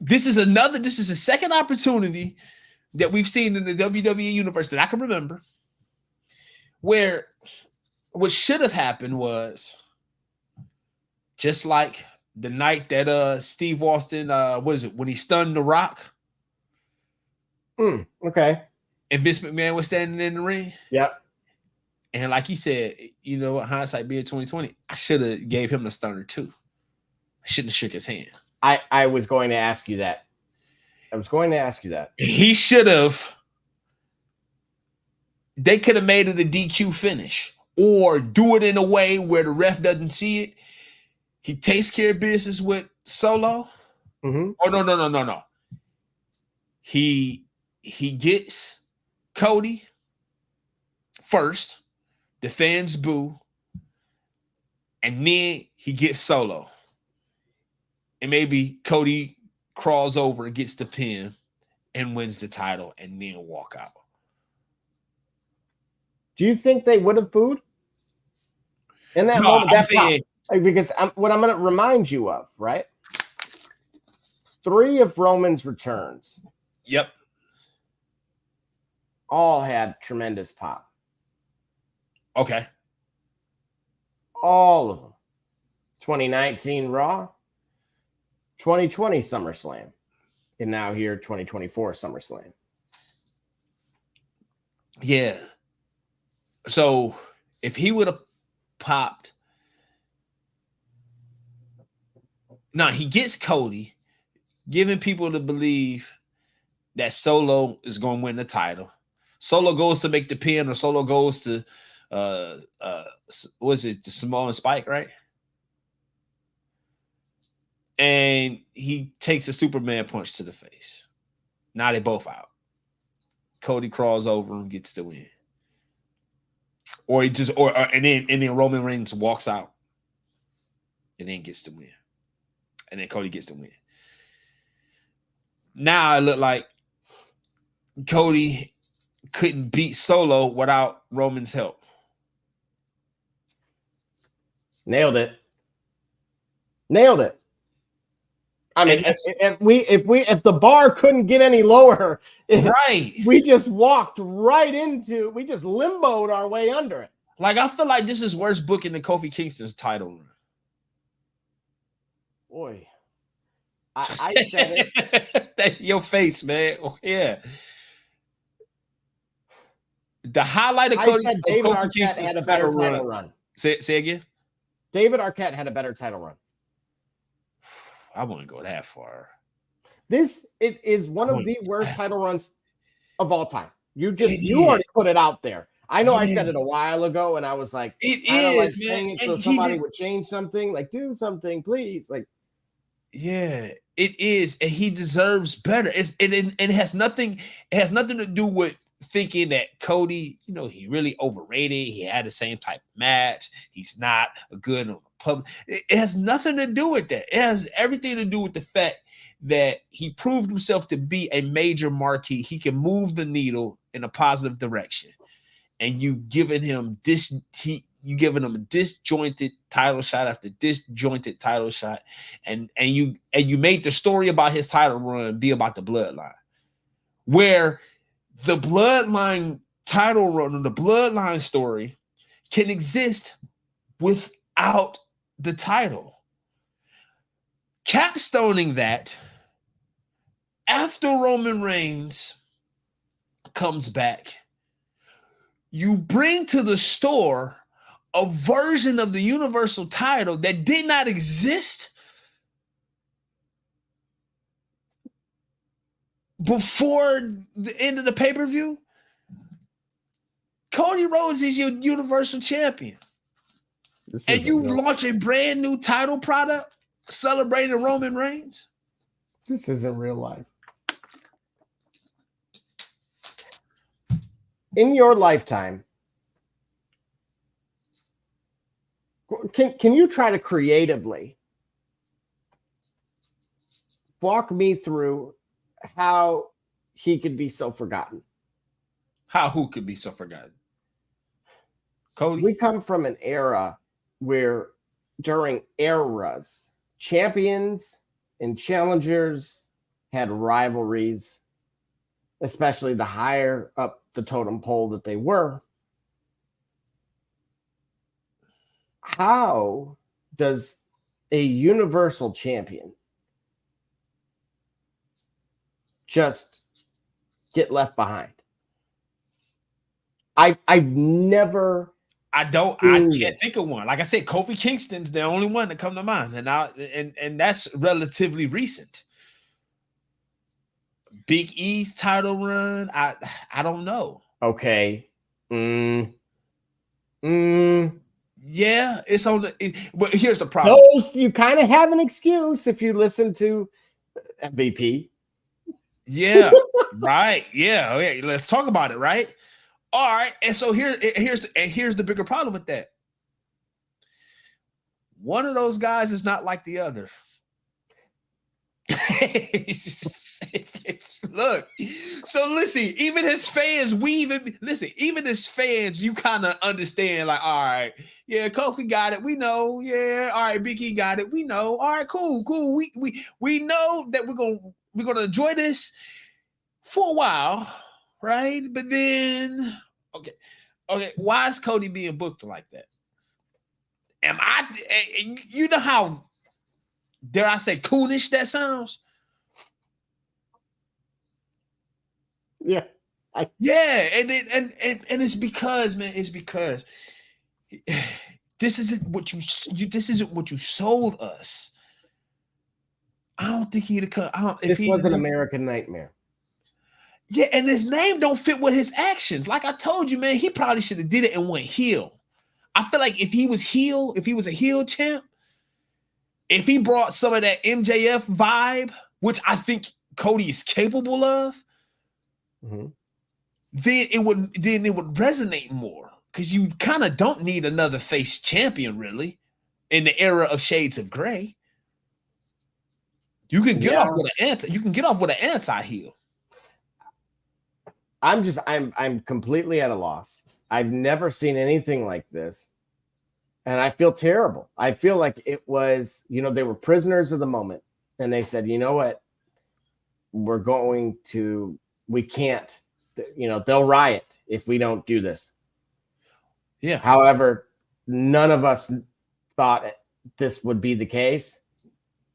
this is a second opportunity that we've seen in the WWE universe that I can remember, where what should have happened was just like the night that Steve Austin, when he stunned The Rock? Okay. And Vince McMahon was standing in the ring. Yep. And like he said, you know what, hindsight being 2020, I should have gave him the stunner too. I shouldn't have shook his hand. I was going to ask you that. He should have. They could have made it a DQ finish or do it in a way where the ref doesn't see it. He takes care of business with Solo. Mm-hmm. Oh, no. He gets Cody first. The fans boo. And then he gets Solo. And maybe Cody crawls over and gets the pin and wins the title and then walk out. Do you think they would have booed in that moment? That's because what I'm going to remind you of, right? 3 of Roman's returns. Yep. All had tremendous pop. Okay. All of them. 2019 Raw, 2020 SummerSlam, and now here 2024 SummerSlam. Yeah. So if he would have popped, he gets Cody, giving people to believe that Solo is going to win the title. Solo goes to make the pin, or Solo goes to was it the Samoan Spike, right? And he takes a Superman punch to the face. Now they both out. Cody crawls over and gets the win. Or he just and then Roman Reigns walks out and then gets the win. And then Cody gets the win. Now it looked like Cody couldn't beat Solo without Roman's help. Nailed it. I mean, if the bar couldn't get any lower, right? We just walked right into. We just limboed our way under it. Like I feel like this is worse booking than Kofi Kingston's title run. Boy, I said it. Your face, man. Oh, yeah. The highlight of Cody. I said David Arquette had a better title run. Say again. David Arquette had a better title run. I wouldn't go that far. It is one of the worst title runs of all time. You already put it out there. I know I said it a while ago, and I was like, it is, like man. So somebody would change something, like do something, please. Like, yeah, it is, and he deserves better. It has nothing. It has nothing to do with thinking that Cody, he really overrated. He had the same type of match. He's not a good on the public. It has nothing to do with that. It has everything to do with the fact that he proved himself to be a major marquee. He can move the needle in a positive direction. And you've given him a disjointed title shot after disjointed title shot. And you made the story about his title run be about the bloodline. Where the bloodline title run or the bloodline story can exist without the title. Capstoning that, after Roman Reigns comes back, you bring to the store a version of the Universal title that did not exist before the end of the pay-per-view. Cody Rhodes is your Universal Champion. And you launch a brand new title product celebrating Roman Reigns? This isn't real life. In your lifetime, can you try to creatively walk me through how he could be so forgotten? Who could be so forgotten? Cody? We come from an era where during eras, champions and challengers had rivalries, especially the higher up the totem pole that they were. How does a universal champion just get left behind? I've never I can't think of one. Like I said, Kofi Kingston's the only one that come to mind, and that's relatively recent. Big E's title run, I don't know. Okay. Yeah, it's on the. But here's the problem. Those you kind of have an excuse if you listen to MVP. Yeah, right. Yeah, okay. Let's talk about it, right? All right, and so here's the bigger problem with that. One of those guys is not like the other. Look, so listen, even his fans, even his fans, you kind of understand, like, all right, yeah, Kofi got it, we know, yeah, all right, Big E got it, we know, all right, cool, we know that we're gonna enjoy this for a while, right? But then, okay, why is Cody being booked like that? You know how, dare I say, coonish that sounds? Yeah. And it's because, man, this isn't what you sold us. I don't think he'd have come. This was an American Nightmare. Yeah, and his name don't fit with his actions. Like I told you, man, he probably should have did it and went heel. I feel like if he was a heel champ, if he brought some of that MJF vibe, which I think Cody is capable of, then it would resonate more, because you kind of don't need another face champion really in the era of Shades of Gray. You can get off with an anti-heel. I'm completely at a loss. I've never seen anything like this. And I feel terrible. I feel like it was, they were prisoners of the moment. And they said, you know what? We can't, they'll riot if we don't do this. Yeah. However, none of us thought this would be the case.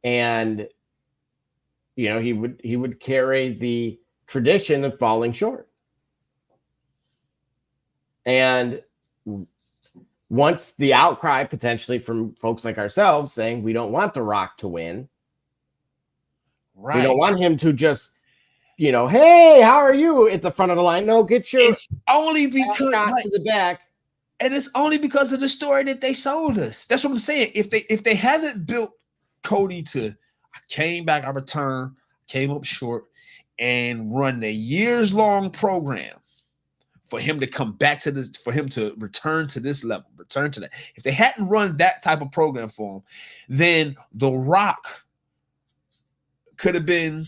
And, he would carry the tradition of falling short. And once the outcry potentially from folks like ourselves saying we don't want The Rock to win, right? We don't want him to just, hey, how are you at the front of the line? No, get your. It's only because to the back, and it's only because of the story that they sold us. That's what I'm saying. If they hadn't built Cody to, I came back, I returned, came up short, and run a years-long program for him to come back to this, for him to return to this level, return to that. If they hadn't run that type of program for him, then The Rock could have been,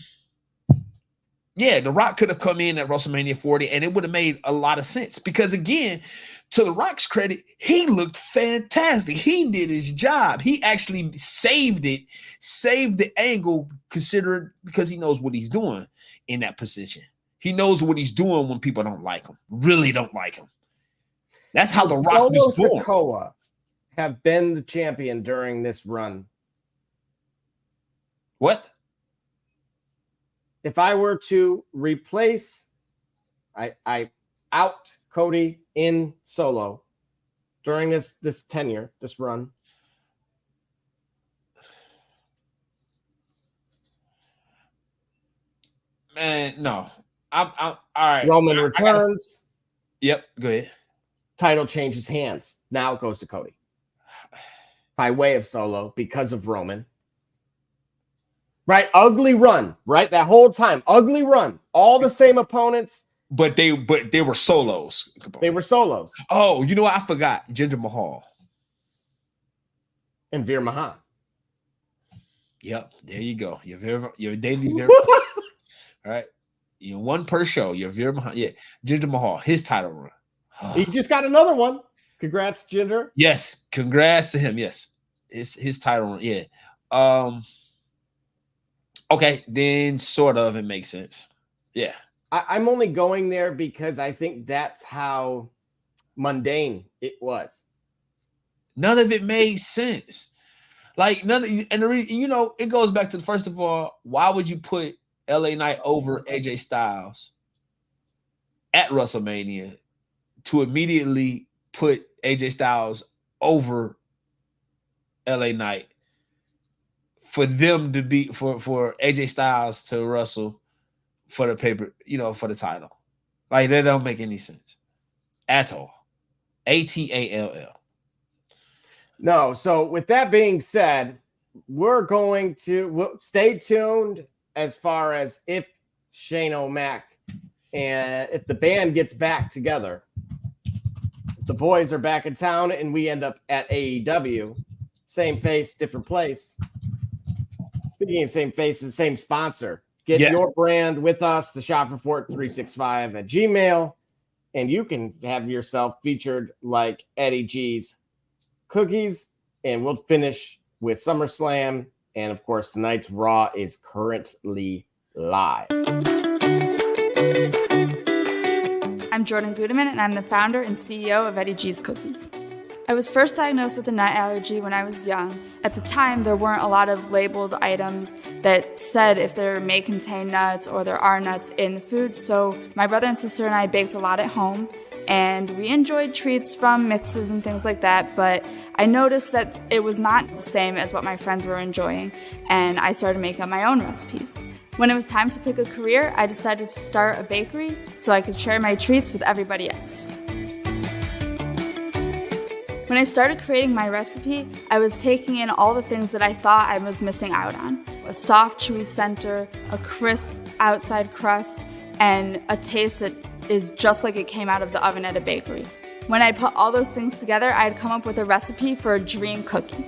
The Rock could have come in at WrestleMania 40 and it would have made a lot of sense. Because again, to The Rock's credit, he looked fantastic. He did his job. He actually saved the angle, because he knows what he's doing in that position. He knows what he's doing when people don't like him, really don't like him. That's how The Rock was born. Sikoa have been the champion during this run. What? If I were to replace, I out Cody in Solo during this tenure, this run. Man, no. I'm all right. Roman returns. Yep, go ahead. Title changes hands. Now it goes to Cody by way of Solo because of Roman. Right? Ugly run, right? That whole time, ugly run. All the same opponents. But they were solos. They were solos. Oh, you know what? I forgot. Jinder Mahal. and Veer Mahan. Yep, there you go. Your daily Veer. All right, one per show. Your Veer Mahan. Yeah, Jinder Mahal, his title run. He just got another one. Congrats, Jinder. Yes, congrats to him. Yes, his title run. Yeah. Okay, then sort of it makes sense. Yeah. I'm only going there because I think that's how mundane it was. None of it made sense. Like none of, and it goes back to, first of all, why would you put LA Knight over AJ Styles at WrestleMania to immediately put AJ Styles over LA Knight for them to be for AJ Styles to wrestle for the paper, for the title? Like, that don't make any sense at all. ATALL. No. So with that being said, we'll stay tuned as far as if Shane O'Mac and if the band gets back together, if the boys are back in town and we end up at AEW, same face, different place. Speaking of same faces, same sponsor. Get your brand with us, the Shop Report 365 at Gmail, and you can have yourself featured like Eddie G's Cookies, and we'll finish with SummerSlam. And of course, tonight's Raw is currently live. I'm Jordan Gudeman, and I'm the founder and CEO of Eddie G's Cookies. I was first diagnosed with a nut allergy when I was young. At the time, there weren't a lot of labeled items that said if there may contain nuts or there are nuts in the food, so my brother and sister and I baked a lot at home, and we enjoyed treats from mixes and things like that, but I noticed that it was not the same as what my friends were enjoying, and I started making up my own recipes. When it was time to pick a career, I decided to start a bakery so I could share my treats with everybody else. When I started creating my recipe, I was taking in all the things that I thought I was missing out on. A soft, chewy center, a crisp outside crust, and a taste that is just like it came out of the oven at a bakery. When I put all those things together, I had come up with a recipe for a dream cookie.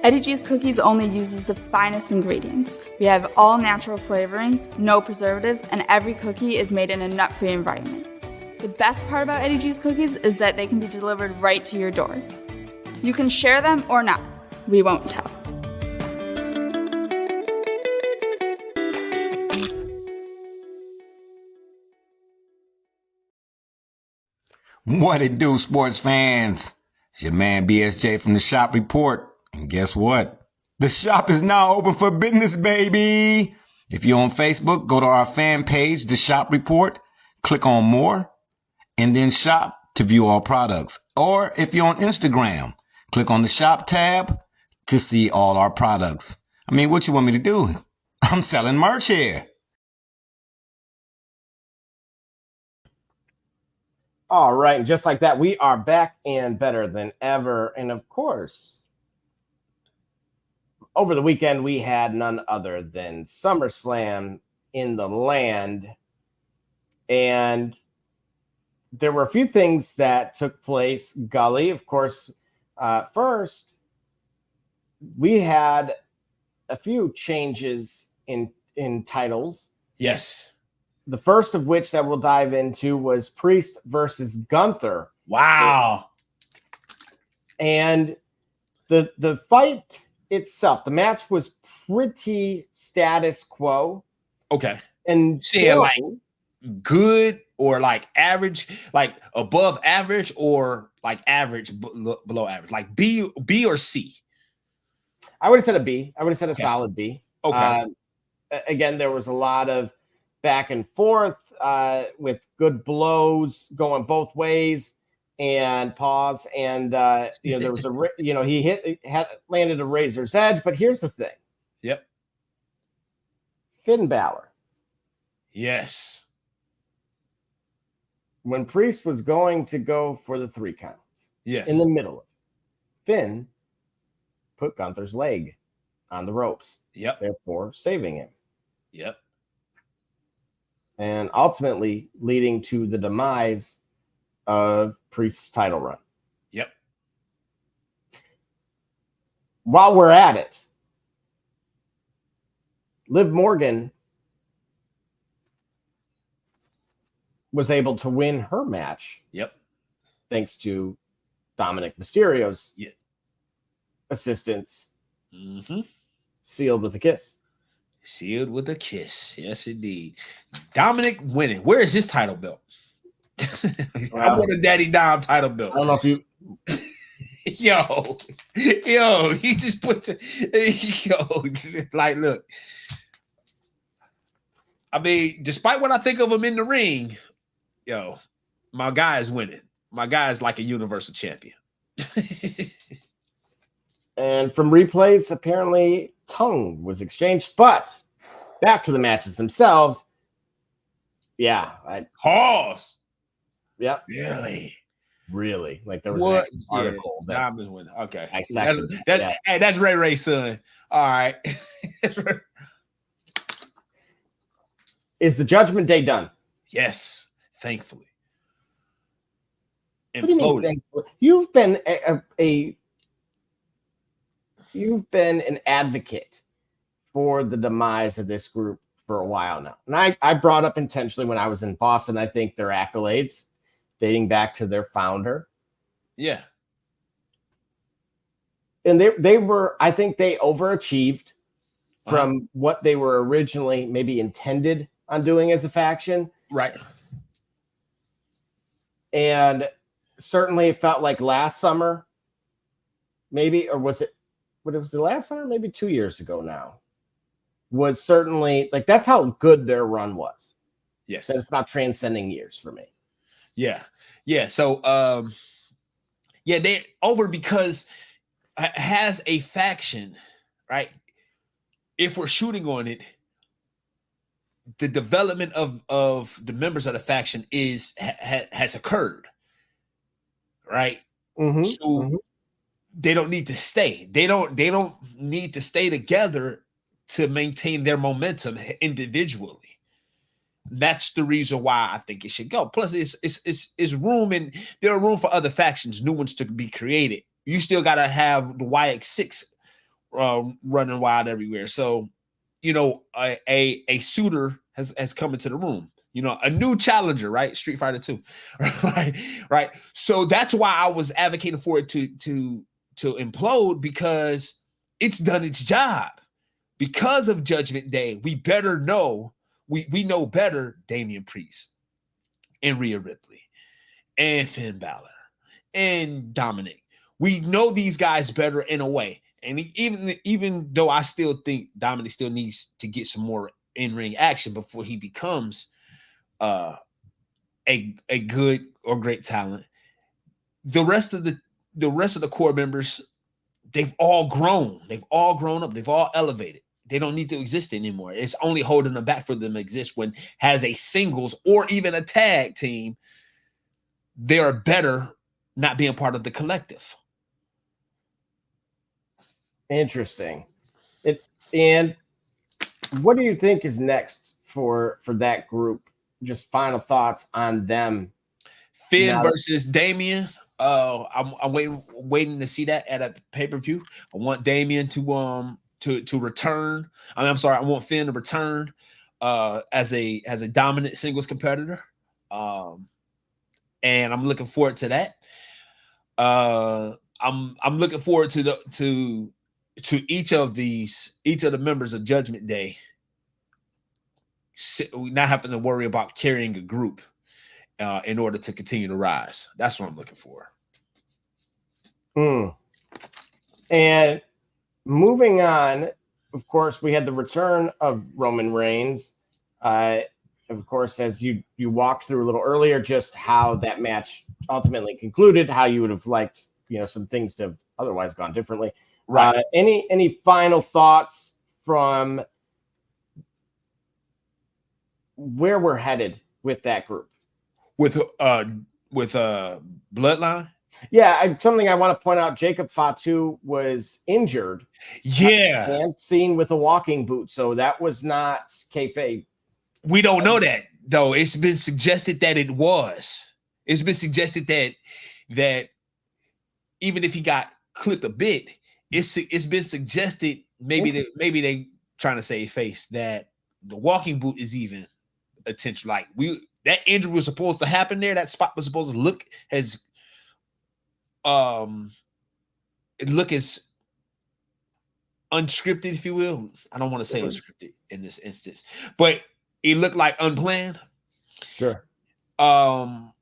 Eddie G's Cookies only uses the finest ingredients. We have all natural flavorings, no preservatives, and every cookie is made in a nut-free environment. The best part about Eddie G's Cookies is that they can be delivered right to your door. You can share them or not. We won't tell. What it do, sports fans? It's your man BSJ from the Shop Report. And guess what? The shop is now open for business, baby. If you're on Facebook, go to our fan page, The Shop Report. Click on More. And then shop to view all products. Or if you're on Instagram, click on the shop tab to see all our products. I mean, what you want me to do? I'm selling merch here. All right. And just like that, we are back and better than ever. And of course, over the weekend, we had none other than SummerSlam in the land. And there were a few things that took place, Gully. Of course, first, we had a few changes in titles. Yes. The first of which that we'll dive into was Priest versus Gunther. Wow. And the fight itself, the match was pretty status quo. Okay. And saying like good or like average, like above average or like average below average, like B or C? I would have said a B. I would have said a solid B. Okay. Again, there was a lot of back and forth with good blows going both ways and pause. And there was he landed a razor's edge. But here's the thing. Yep. Finn Balor. Yes. When Priest was going to go for the 3 count, yes, in the middle of it, Finn put Gunther's leg on the ropes. Yep. Therefore, saving him. Yep. And ultimately leading to the demise of Priest's title run. Yep. while we're at it, Liv Morgan was able to win her match. Yep. Thanks to Dominic Mysterio's assistance. Mm-hmm. Sealed with a kiss. Sealed with a kiss. Yes, indeed. Dominic winning. Where is his title belt? I want a Daddy Dom title belt. I don't know if you... Yo, he just put like, look. I mean, despite what I think of him in the ring, yo, my guy is winning. My guy is like a universal champion. And from replays, apparently tongue was exchanged. But back to the matches themselves. Yeah. Pause. Yep. Really? Like there was an article that Diamond's winning. Okay. Hey, that's Ray Ray's son. All right. Is the Judgment Day done? Yes, thankfully. What do you mean, thankfully? You've been you've been an advocate for the demise of this group for a while now. And I brought up intentionally when I was in Boston, I think their accolades dating back to their founder. Yeah. And they were, I think they overachieved from what they were originally maybe intended on doing as a faction. Right. And certainly it felt like last summer, maybe, or was it the last summer? Maybe 2 years ago now. Was certainly like that's how good their run was. Yes. And it's not transcending years for me. Yeah. Yeah. So they over because it has a faction, right? If we're shooting on it, the development of the members of the faction has occurred, right? Mm-hmm. So they don't need to stay. They don't need to stay together to maintain their momentum individually. That's the reason why I think it should go. Plus, it's room, and there are room for other factions, new ones to be created. You still got to have the YX6 running wild everywhere. So, a suitor has come into the room. A new challenger, right? Street Fighter 2, right. So that's why I was advocating for it to implode, because it's done its job. Because of Judgment Day, we better know. We know better Damian Priest and Rhea Ripley and Finn Balor and Dominic. We know these guys better in a way. And even though I still think Dominic still needs to get some more in-ring action before he becomes a good or great talent, the rest of the core members, they've all grown. They've all grown up. They've all elevated. They don't need to exist anymore. It's only holding them back for them to exist when has a singles or even a tag team. They are better not being part of the collective. Interesting. And what do you think is next for that group? Just final thoughts on them. Finn versus Damian. I'm waiting to see that at a pay-per-view. I want Damian to return. I want Finn to return as a dominant singles competitor. And I'm looking forward to that. I'm looking forward to each of the members of Judgment Day not having to worry about carrying a group in order to continue to rise. That's what I'm looking for. And moving on, of course, we had the return of Roman Reigns. Of course, as you walked through a little earlier, just how that match ultimately concluded, how you would have liked, some things to have otherwise gone differently. Right. Any final thoughts from where we're headed with that group? With Bloodline? Yeah, something I want to point out, Jacob Fatu was injured. Yeah. And seen with a walking boot. So that was not kayfabe. We don't know that, though. It's been suggested that it was. It's been suggested that even if he got clipped a bit, it's been suggested maybe they trying to save face that the walking boot is even attention. Like that injury was supposed to happen there. That spot was supposed to look as unscripted, if you will. I don't want to say unscripted in this instance, but it looked like unplanned. Sure. But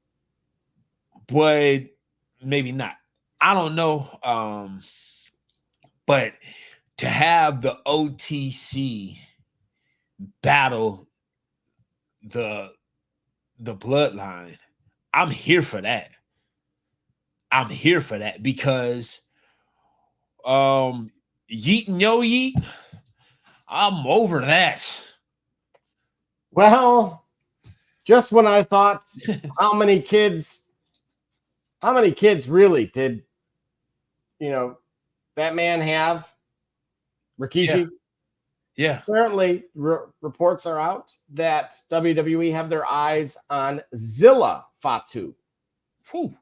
maybe not. I don't know. But to have the OTC battle the bloodline, I'm here for that. I'm here for that because yeet and yo yeet, I'm over that. Well, just when I thought how many kids really did that man have? Rikishi? Yeah. Apparently, reports are out that WWE have their eyes on Zilla Fatu. Whew.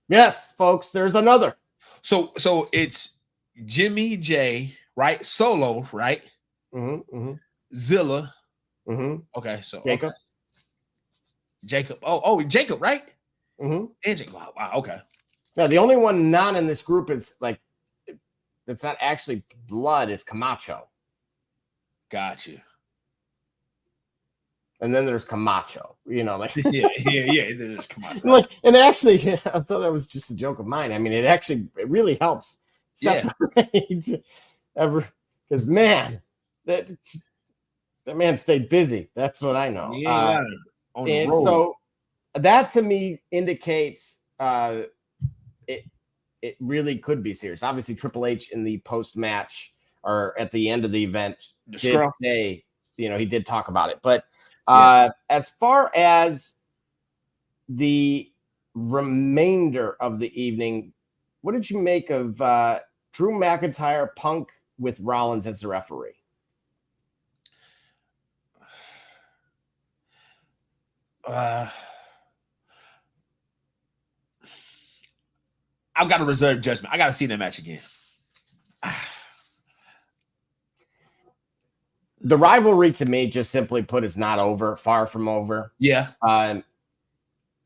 Yes, folks, there's another. So it's Jimmy J, right? Solo, right? Zilla. Okay, so Jacob. Okay. Jacob. Oh, Jacob, right? And Jacob. Wow, okay. Now, the only one not in this group is that's not actually blood is Camacho. Got you. And then there's Camacho, yeah. There's Camacho. And actually, I thought that was just a joke of mine. I mean, it really helps separate because man, that man stayed busy. That's what I know. Yeah, on the and road. So that to me indicates it really could be serious. Obviously, Triple H in the post-match or at the end of the event did say, he did talk about it. But as far as the remainder of the evening, what did you make of Drew McIntyre, Punk with Rollins as the referee? I've got to reserve judgment. I got to see that match again. The rivalry to me, just simply put, is not over. Far from over. Yeah.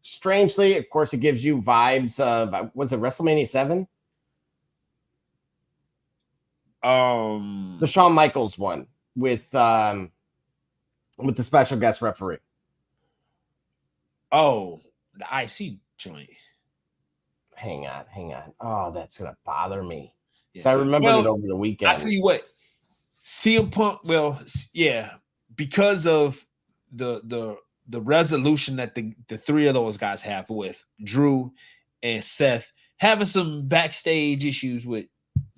Strangely, of course, it gives you vibes of was it WrestleMania 7? The Shawn Michaels one with the special guest referee. Oh, the IC joint. Hang on. Oh, that's gonna bother me. So I remembered it over the weekend. I tell you what, CM Punk. Well, yeah, because of the resolution that the three of those guys have with Drew and Seth having some backstage issues with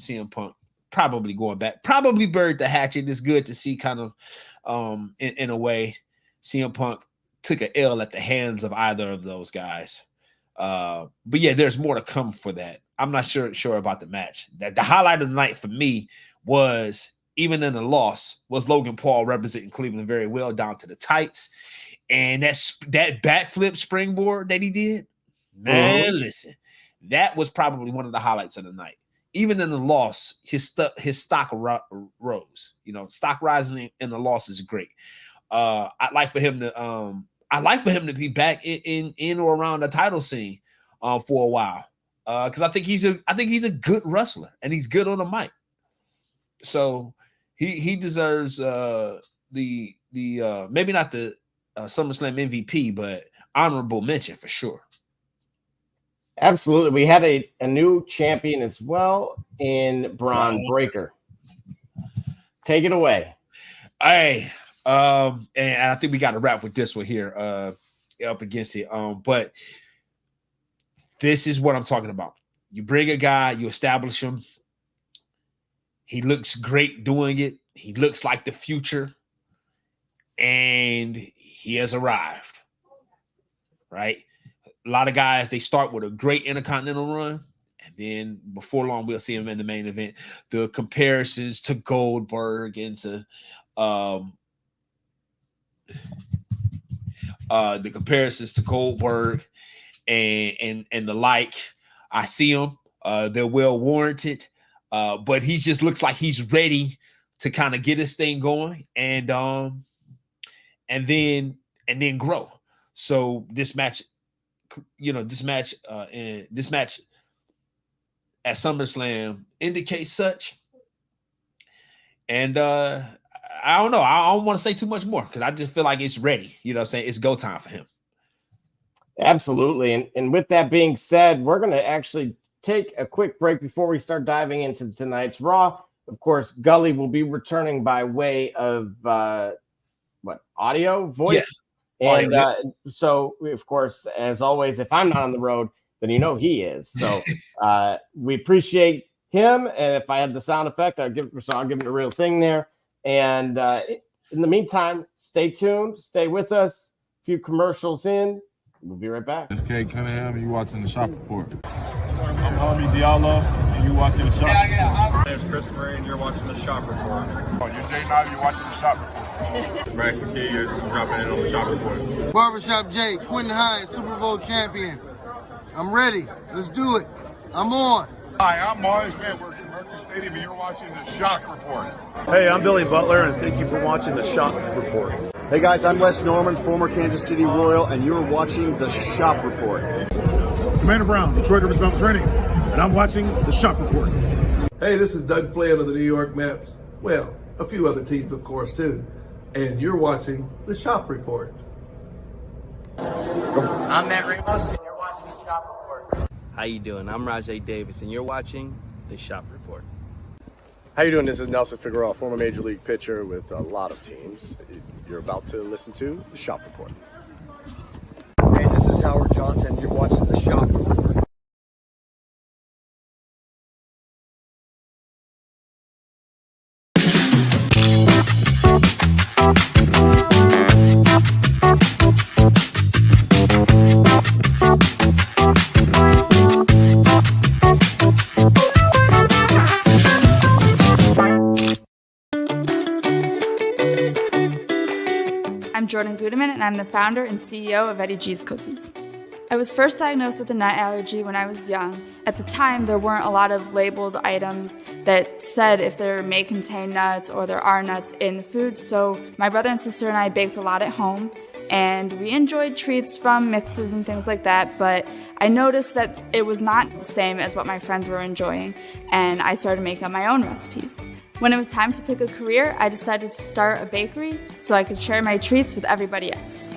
CM Punk, probably going back, probably buried the hatchet. It's good to see kind of in a way CM Punk took an L at the hands of either of those guys. But yeah, there's more to come for that. I'm not sure about the match. The highlight of the night for me was, even in the loss, was Logan Paul representing Cleveland very well down to the tights. And that backflip springboard that he did, man, listen, that was probably one of the highlights of the night. Even in the loss, his stock rose. Stock rising in the loss is great. I'd like for him to be back in or around the title scene for a while, because I think he's a good wrestler and he's good on the mic. So he deserves the maybe not the SummerSlam MVP, but honorable mention for sure. Absolutely. We had a new champion as well in Braun Breaker. Take it away. Hey, and I think we got to wrap with this one here up against it. But this is what I'm talking about. You bring a guy, you establish him. He looks great doing it. He looks like the future. And he has arrived. Right? A lot of guys, they start with a great Intercontinental run, and then before long, we'll see him in the main event. The comparisons to Goldberg and to the comparisons to Goldberg and the like, I see them. They're well warranted. But he just looks like he's ready to kind of get his thing going and then grow. So this match at SummerSlam indicates such. And I don't know. I don't want to say too much more because I just feel like it's ready. You know what I'm saying? It's go time for him. Absolutely. And with that being said, we're going to actually take a quick break before we start diving into tonight's Raw. Of course, Gully will be returning by way of audio, voice. Yes. And so, of course, as always, if I'm not on the road, then you know he is. So we appreciate him. And if I had the sound effect, I'll give him a real thing there. And in the meantime, stay tuned, stay with us. A few commercials in. We'll be right back. It's Kate Cunningham, and you watching the Shop Report. I'm Harvey Diallo, and you watching the Shop Report. My name's Chris Murray, and you're watching the Shop Report. Oh, you're Jay Knight, you're watching the Shop Report. Bryce McKay, you're dropping in on the Shop Report. Barbershop Jay, Quentin Hines, Super Bowl champion. I'm ready. Let's do it. I'm on. Hi, I'm Mars Edwards from Mercury Stadium, and you're watching the Shock Report. Hey, I'm Billy Butler, and thank you for watching the Shop Report. Hey guys, I'm Les Norman, former Kansas City Royal, and you're watching the Shop Report. Commander Brown, Detroit Rivers Mountain Training, and I'm watching the Shop Report. Hey, this is Doug Flynn of the New York Mets. Well, a few other teams, of course, too. And you're watching the Shop Report. I'm Matt Ramos, and you're watching the Shop Report. How you doing? I'm Rajay Davis, and you're watching the Shop Report. How you doing? This is Nelson Figueroa, former Major League pitcher with a lot of teams. You're about to listen to the Shop Report. Hey, this is Howard Johnson. You're watching the Shop Report. I'm Jordan Gudeman, and I'm the founder and CEO of Eddie G's Cookies. I was first diagnosed with a nut allergy when I was young. At the time, there weren't a lot of labeled items that said if there may contain nuts or there are nuts in the food, so my brother and sister and I baked a lot at home, and we enjoyed treats from mixes and things like that, but I noticed that it was not the same as what my friends were enjoying, and I started making up my own recipes. When it was time to pick a career, I decided to start a bakery so I could share my treats with everybody else.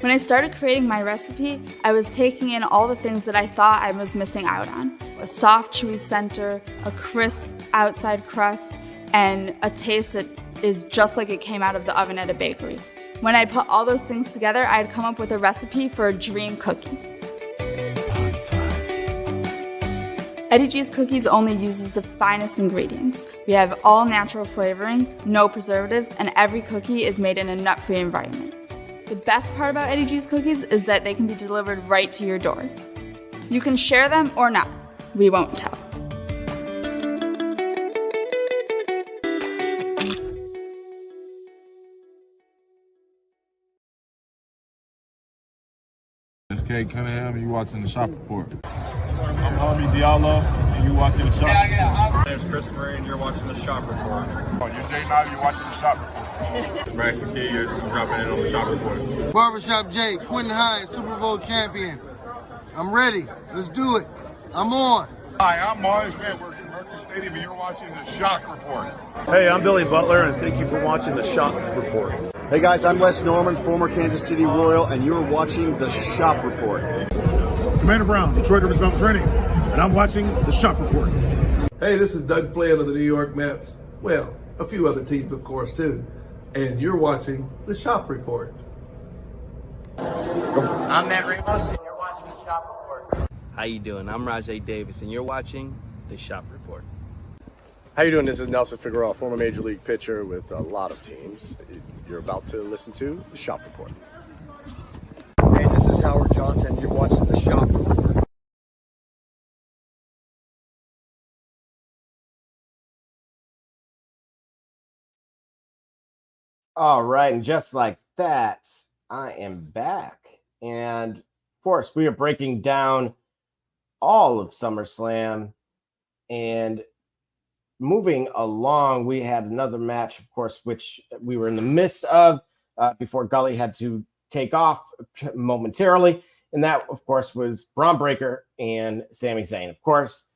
When I started creating my recipe, I was taking in all the things that I thought I was missing out on. A soft, chewy center, a crisp outside crust, and a taste that is just like it came out of the oven at a bakery. When I put all those things together, I'd come up with a recipe for a dream cookie. Eddie G's Cookies only uses the finest ingredients. We have all natural flavorings, no preservatives, and every cookie is made in a nut-free environment. The best part about Eddie G's Cookies is that they can be delivered right to your door. You can share them or not. We won't tell. It's Kate Cunningham, and you watching the Shop Report. I'm Harvey Diallo, and you watching the Shop Report. My name's Chris Murray, and you're watching the Shop Report. Oh, you're Jay Knight, you're watching the Shop Report. Bryce McKay, you're dropping in on the Shop Report. Barbershop Jay, Quentin Hines, Super Bowl champion. I'm ready. Let's do it. I'm on. Hi, I'm Mars Edwards from Mercury Stadium, and you're watching the Shock Report. Hey, I'm Billy Butler, and thank you for watching the Shop Report. Hey guys, I'm Les Norman, former Kansas City Royal, and you're watching the Shop Report. Commander Brown, Detroit Rivers Mountain Training, and I'm watching the Shop Report. Hey, this is Doug Flynn of the New York Mets. Well, a few other teams, of course, too. And you're watching the Shop Report. I'm Matt Ramos, and you're watching the Shop Report. How you doing? I'm Rajay Davis, and you're watching the Shop Report. How you doing? This is Nelson Figueroa, former Major League pitcher with a lot of teams. You're about to listen to the Shop Report. Hey, this is Howard Johnson. You're watching the Shop Report. All right, and just like that, I am back. And of course, we are breaking down all of SummerSlam. And moving along, we had another match, of course, which we were in the midst of before Gully had to take off momentarily. And that, of course, was Braun Breaker and Sami Zayn. Of course,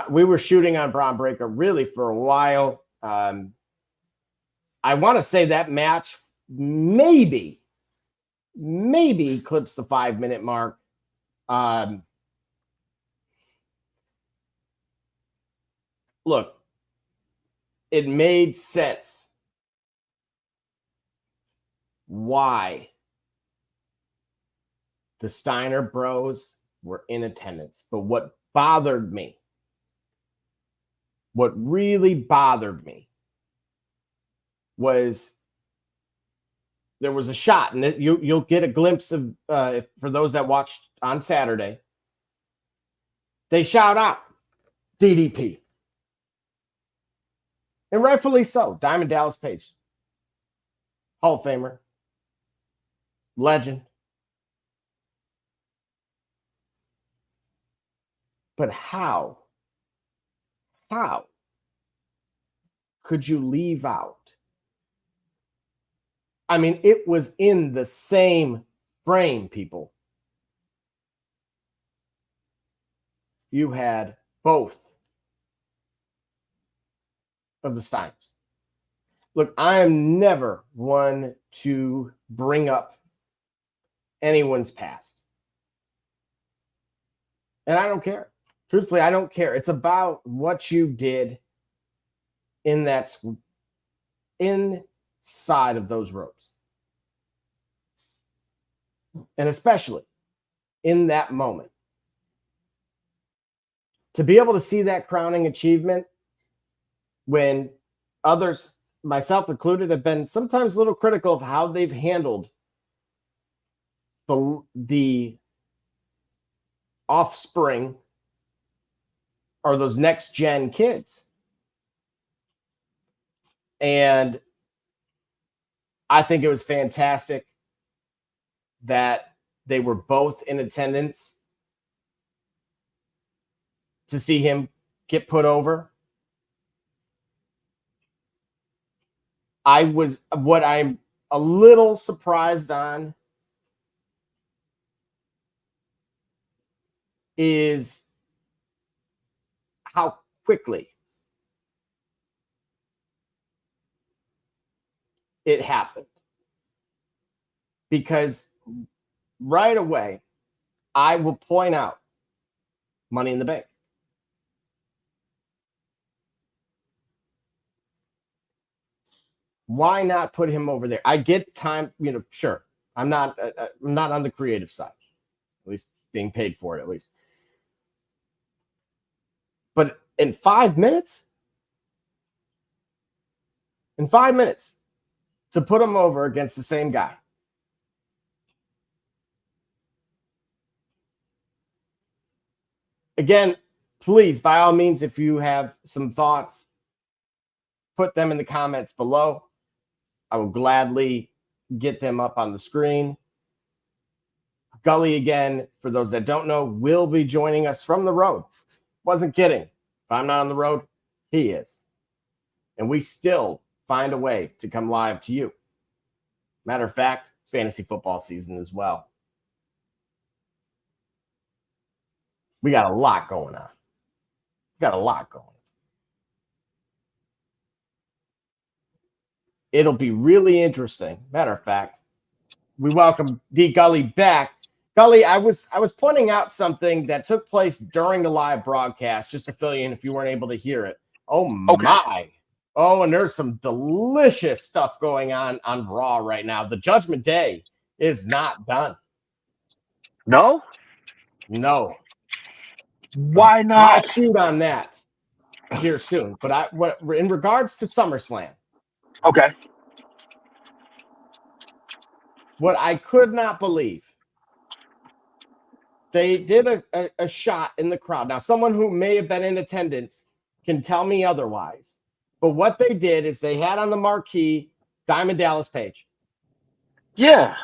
we were shooting on Braun Breaker really for a while. I want to say that match maybe eclipsed the 5-minute mark. Look, it made sense why the Steiner Bros were in attendance. But what really bothered me, was there was a shot, and you'll get a glimpse of, for those that watched on Saturday, they shout out DDP. And rightfully so. Diamond Dallas Page, Hall of Famer, legend. But how could you leave out? I mean, it was in the same frame, people. You had both of the Steiners. Look, I am never one to bring up anyone's past. And I don't care. Truthfully, I don't care. It's about what you did in that inside of those ropes. And especially in that moment. To be able to see that crowning achievement when others, myself included, have been sometimes a little critical of how they've handled the offspring or those next gen kids. And I think it was fantastic that they were both in attendance to see him get put over. What I'm a little surprised on is how quickly it happened. Because right away, I will point out Money in the Bank. Why not put him over there? I get time, sure. I'm not on the creative side, at least being paid for it, at least. But in 5 minutes, to put him over against the same guy. Again, please, by all means, if you have some thoughts, put them in the comments below. I will gladly get them up on the screen. Gully, again, for those that don't know, will be joining us from the road. Wasn't kidding. If I'm not on the road, he is. And we still find a way to come live to you. Matter of fact, it's fantasy football season as well. We got a lot going on. It'll be really interesting. Matter of fact, we welcome D Gully back. Gully, I was pointing out something that took place during the live broadcast, just to fill you in if you weren't able to hear it. Oh my. Oh, and there's some delicious stuff going on Raw right now. The Judgment Day is not done. No? Why not? I'll shoot on that here soon. But in regards to SummerSlam. Okay. What I could not believe, they did a shot in the crowd. Now, someone who may have been in attendance can tell me otherwise. But what they did is they had on the marquee Diamond Dallas Page. Yeah.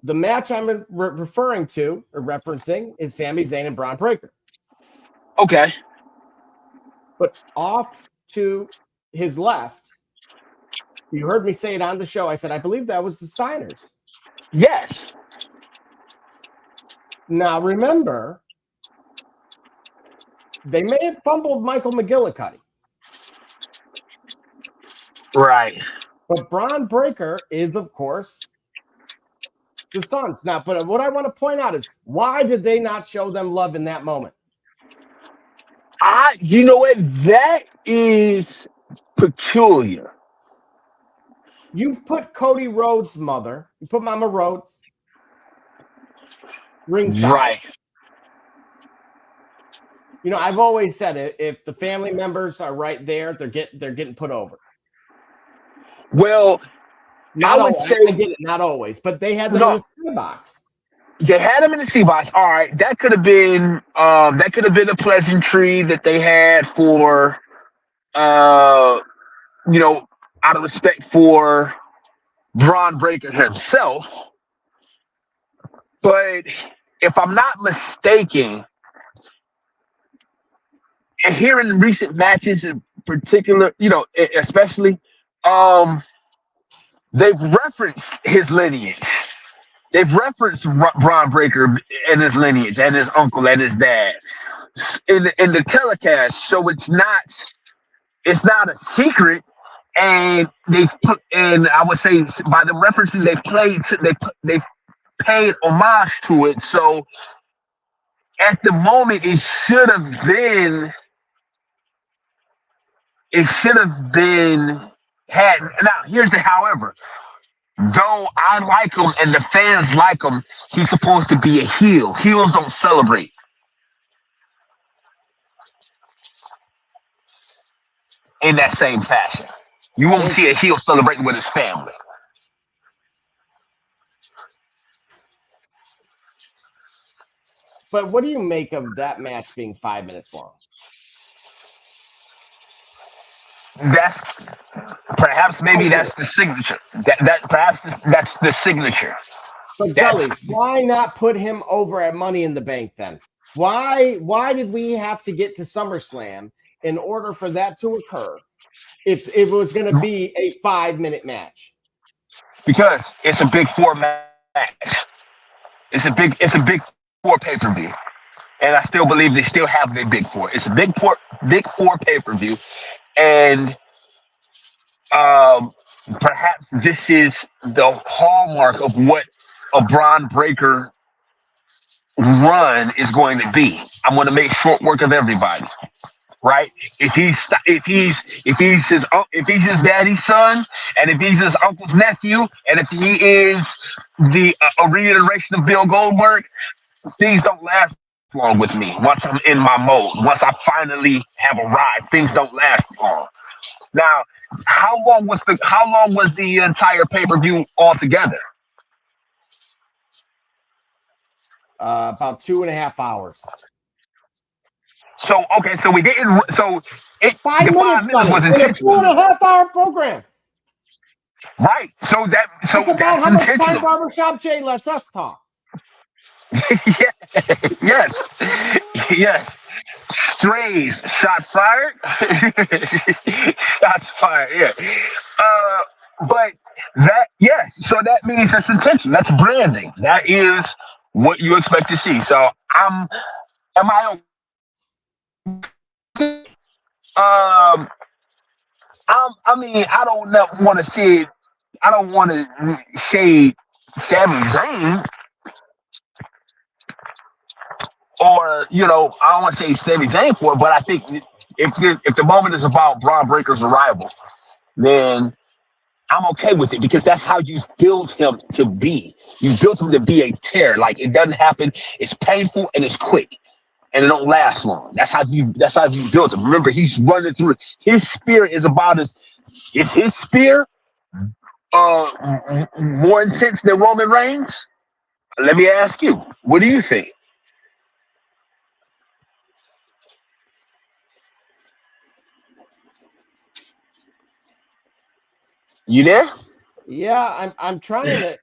The match I'm referring to or referencing is Sami Zayn and Braun Breaker. Okay. But off to his left, you heard me say it on the show. I said, I believe that was the Steiners. Yes. Now, remember, they may have fumbled Michael McGillicuddy. Right. But Braun Breaker is, of course, the Sons. Now, but what I want to point out is, why did they not show them love in that moment? You know what? That is peculiar. You've put Cody Rhodes' mother, you put Mama Rhodes ringside. Right. You know, I've always said it, if the family members are right there, they're getting put over. Well, not I would always, say I get it, not always, but they had them in the skybox. They had him in the C-box. All right, that could have been a pleasantry that they had for you know, out of respect for Braun Breaker himself. But if I'm not mistaken, and here in recent matches in particular, you know, especially, they've referenced his lineage. They've referenced Braun Breaker and his lineage and his uncle and his dad in the telecast, so it's not a secret. And I would say by the referencing they've paid homage to it. So at the moment, it should have been had. Now here's the however. Though I like him and the fans like him, he's supposed to be a heel. Heels don't celebrate in that same fashion. You won't see a heel celebrating with his family. But what do you make of that match being 5 minutes long? That's perhaps maybe that's the signature. That's the signature. But Gully, why not put him over at Money in the Bank then? Why did we have to get to SummerSlam in order for that to occur if it was going to be a 5-minute match? Because it's a big four match. It's a big four pay-per-view. And I still believe they still have their big four. It's a big four pay-per-view. And perhaps this is the hallmark of what a Braun Breaker run is going to be. I'm going to make short work of everybody, right? If he's his daddy's son, and if he's his uncle's nephew, and if he is a reiteration of Bill Goldberg, things don't last long with me. Once I'm in my mode, once I finally have arrived, things don't last long. Now, how long was the entire pay-per-view altogether? About 2.5 hours. So okay, so we didn't. So it 5 minutes was in a 2.5 hour program. Right. So that's about how much time Barbershop Jay lets us talk. Yes. Strays, shot fired. Shots fired. Yeah. But so that means that's intention. That's branding. That is what you expect to see. So am I I mean, I don't want to say it. I don't want to shade Sami Zayn, or I don't want to say Sami Zayn for it. But I think if the moment is about Braun Breaker's arrival, then I'm okay with it, because that's how you build him to be. You built him to be a tear. Like, it doesn't happen. It's painful and it's quick, and it don't last long. That's how you built him. Remember, he's running through it. His spear is about is his spear more intense than Roman Reigns? Let me ask you, what do you think? You there? Yeah, I'm trying to.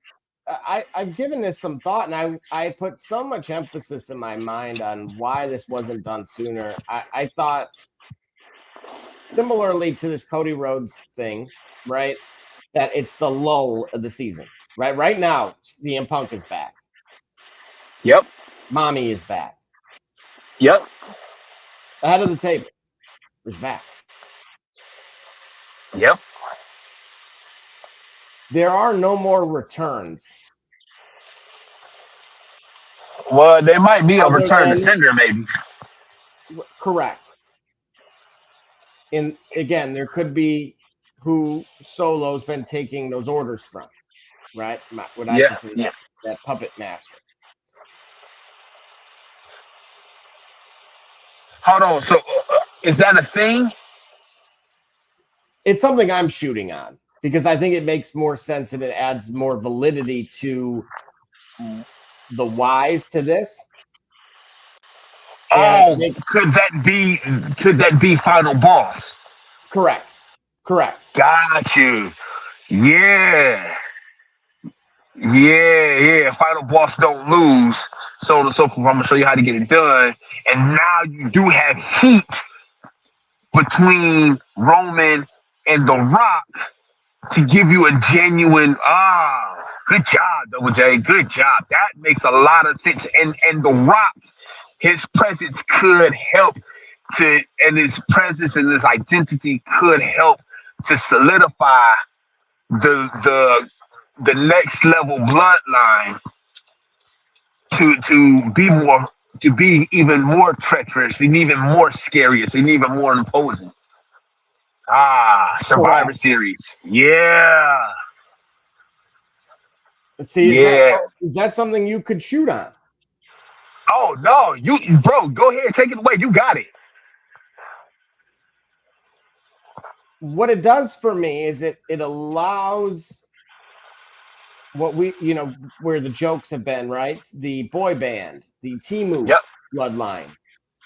I've given this some thought, and I put so much emphasis in my mind on why this wasn't done sooner. I thought similarly to this Cody Rhodes thing, right? That it's the lull of the season, right? Right now, CM Punk is back. Yep. Mommy is back. Yep. Ahead of the table is back. Yep. There are no more returns. Well, there might be a return to sender, maybe. Correct. And again, there could be who Solo's been taking those orders from, right? What I consider that puppet master. Hold on. So, is that a thing? It's something I'm shooting on because I think it makes more sense and it adds more validity to the whys to this. Oh, could that be Final Boss? Correct. Got you. Yeah. Final Boss don't lose. So on and so forth. I'm gonna show you how to get it done. And now you do have heat between Roman and The Rock to give you a genuine good job, Double J. Good job. That makes a lot of sense. And The Rock, his presence could help and his presence and his identity could help to solidify the next level bloodline to be even more treacherous and even more scariest and even more imposing. Survivor Series. Yeah. See, is that something you could shoot on? Oh no, bro, go ahead, take it away. You got it. What it does for me is it allows what where the jokes have been, right? The boy band, the Timu bloodline.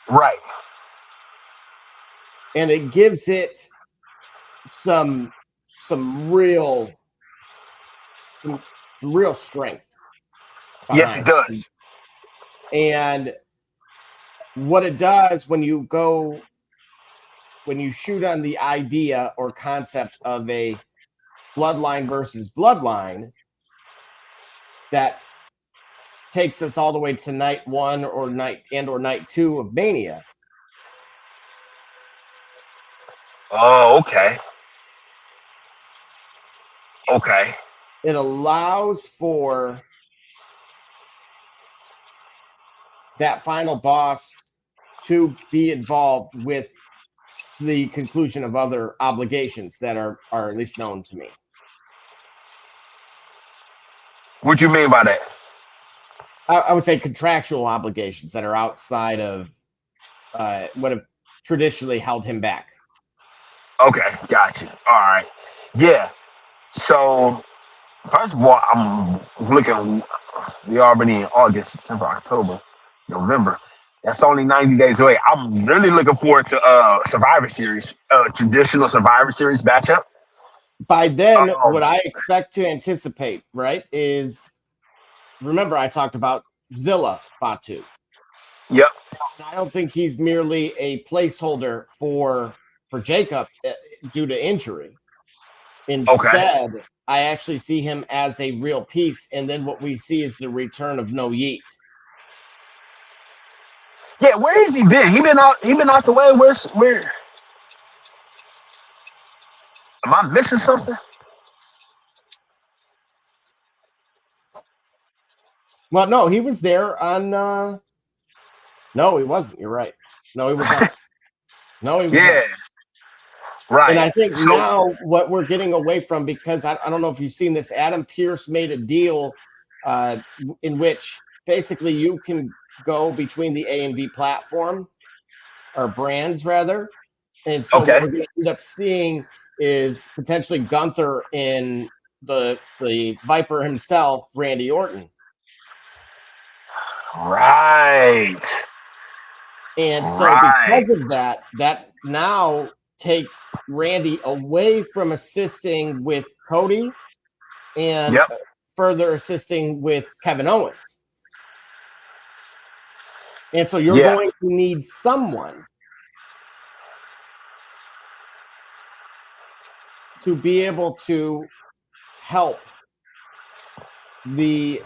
Right. And it gives it some real strength. Yes, it does. And what it does when you shoot on the idea or concept of a bloodline versus bloodline, that takes us all the way to night 1 or night 2 of Mania. Oh, okay. Okay. It allows for that final boss to be involved with the conclusion of other obligations that are at least known to me. What do you mean by that? I would say contractual obligations that are outside of what have traditionally held him back. Okay, got you. All right. Yeah. So, first of all, I'm looking, we're already in August, September, October, November. That's only 90 days away. I'm really looking forward to Survivor Series, traditional Survivor Series matchup. By then, what I expect to anticipate, right, is, remember I talked about Zilla Fatu. Yep. I don't think he's merely a placeholder for Jacob due to injury. Instead, I actually see him as a real piece, and then what we see is the return of No Yeet. Yeah, where has he been? He been out the way. Where? Am I missing something? Well, no, he was there on. No, he wasn't. You're right. No, he was not. No, he was not. Right. And I think now what we're getting away from, because I don't know if you've seen this, Adam Pearce made a deal in which basically you can go between the A and B platform, or brands rather. And so what we're going to end up seeing is potentially Gunther in the Viper himself, Randy Orton. Right. And so because of that now takes Randy away from assisting with Cody and further assisting with Kevin Owens. And so you're Yeah. going to need someone to be able to help the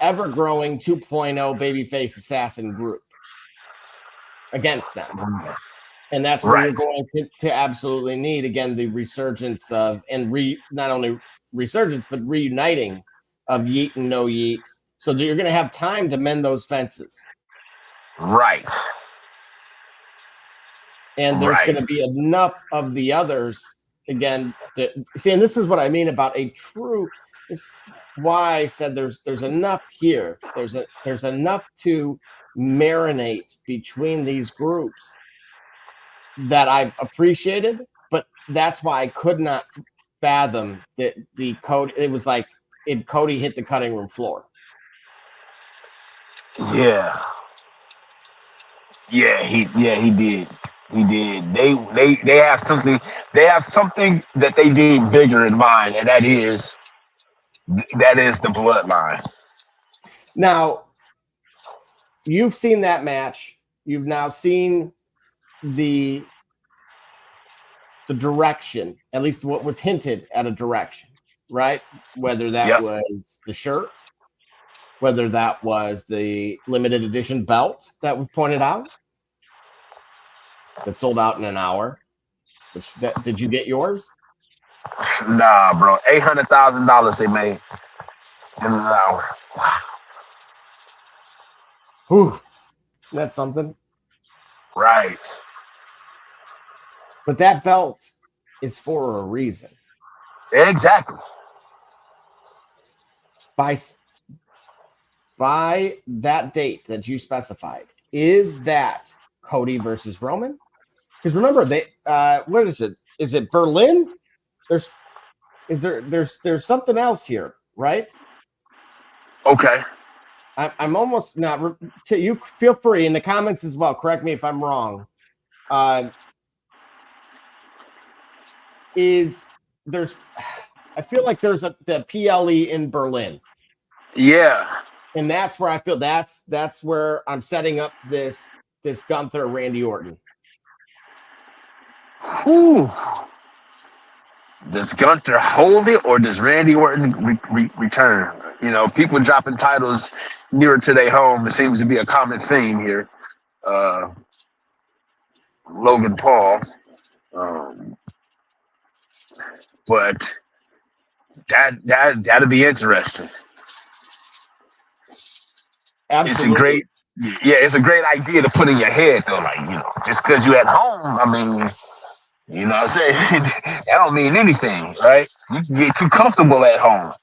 ever-growing 2.0 babyface assassin group against them. And that's where you're going to absolutely need, again, the resurgence of, and not only resurgence, but reuniting of Yeet and No Yeet, so that you're going to have time to mend those fences. Right. And there's going to be enough of the others, again, see, and this is what I mean about a true, this is why I said there's enough here. There's enough to marinate between these groups that I've appreciated, but that's why I could not fathom that the Cody. It was like Cody hit the cutting room floor. Yeah. Yeah, he did. He did. They have something. They have something that they deem bigger in mind, and that is the bloodline. Now, you've seen that match. You've now seen the direction, at least what was hinted at a direction, right? Whether that was the shirt, whether that was the limited edition belt that we pointed out that sold out in an hour. Did you get yours? Nah, bro. $800,000 they made in an hour. Whew. That's something. Right. But that belt is for a reason. Exactly. By that date that you specified, is that Cody versus Roman? Because remember, they what is it? Is it Berlin? There's something else here, right? Okay. I'm almost not. You feel free in the comments as well. Correct me if I'm wrong. I feel like there's the PLE in Berlin. Yeah. And that's where I feel that's where I'm setting up this Gunther Randy Orton. Whew. Does Gunther hold it, or does Randy Orton return? You know, people dropping titles nearer to their home. It seems to be a common theme here. Logan Paul. But that'd be interesting. Absolutely. It's a great idea to put in your head though. Like, you know, just because you're at home, I mean, you know what I'm saying? That don't mean anything, right? You can get too comfortable at home.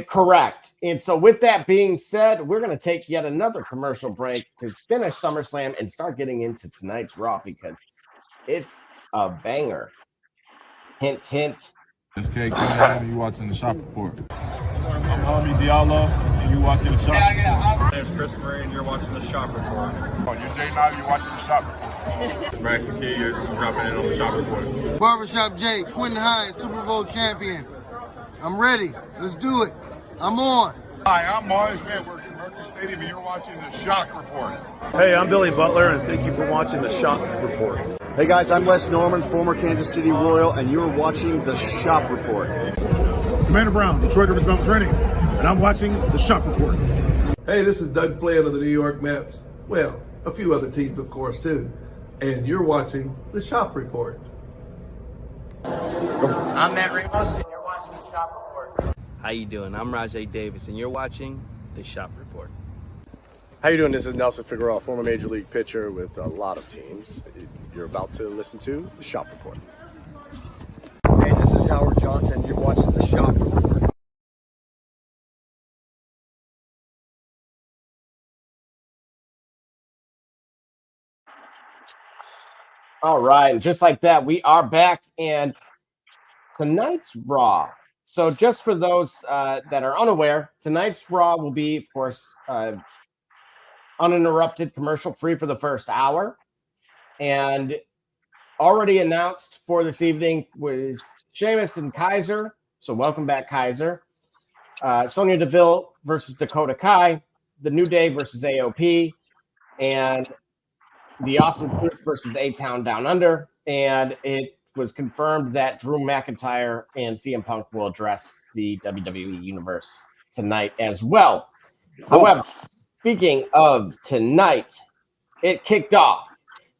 Correct. And so with that being said, we're going to take yet another commercial break to finish SummerSlam and start getting into tonight's Raw, because it's a banger. Hint, hint. It's K. Cunningham, you watching the Shop Report. I'm Homie Diallo, and you watching the Shop Report. My name's Chris Murray, and you're watching the Shop Report. Oh, you're Jay Nolly, you're watching the Shop Report. It's Braxton Key, you're dropping in on the Shop Report. Barbershop Jay, Quentin Hines, Super Bowl champion. I'm ready. Let's do it. I'm on. Hi, I'm Mars Man, we're from Mercury Stadium, and you're watching the Shock Report. Hey, I'm Billy Butler, and thank you for watching the Shop Report. Hey guys, I'm Les Norman, former Kansas City Royal, and you're watching the Shop Report. Commander Brown, Detroit Rivers Mountain Training, and I'm watching the Shop Report. Hey, this is Doug Flynn of the New York Mets. Well, a few other teams, of course, too. And you're watching the Shop Report. I'm Matt Ramos, and you're watching the Shop Report. How you doing? I'm Rajay Davis, and you're watching the Shop Report. How you doing? This is Nelson Figueroa, former Major League pitcher with a lot of teams. You're about to listen to the Shop Report. Hey, this is Howard Johnson. You're watching the Shop Report. All right, and just like that, we are back, and tonight's Raw. So just for those that are unaware, tonight's Raw will be, of course, uninterrupted, commercial-free for the first hour. And already announced for this evening was Sheamus and Kaiser So welcome back, Kaiser. Sonya Deville versus Dakota Kai, The New Day versus AOP, and The Awesome Truth versus A-Town Down Under. And it was confirmed that Drew McIntyre and CM Punk will address the WWE Universe tonight as well. However, speaking of tonight, it kicked off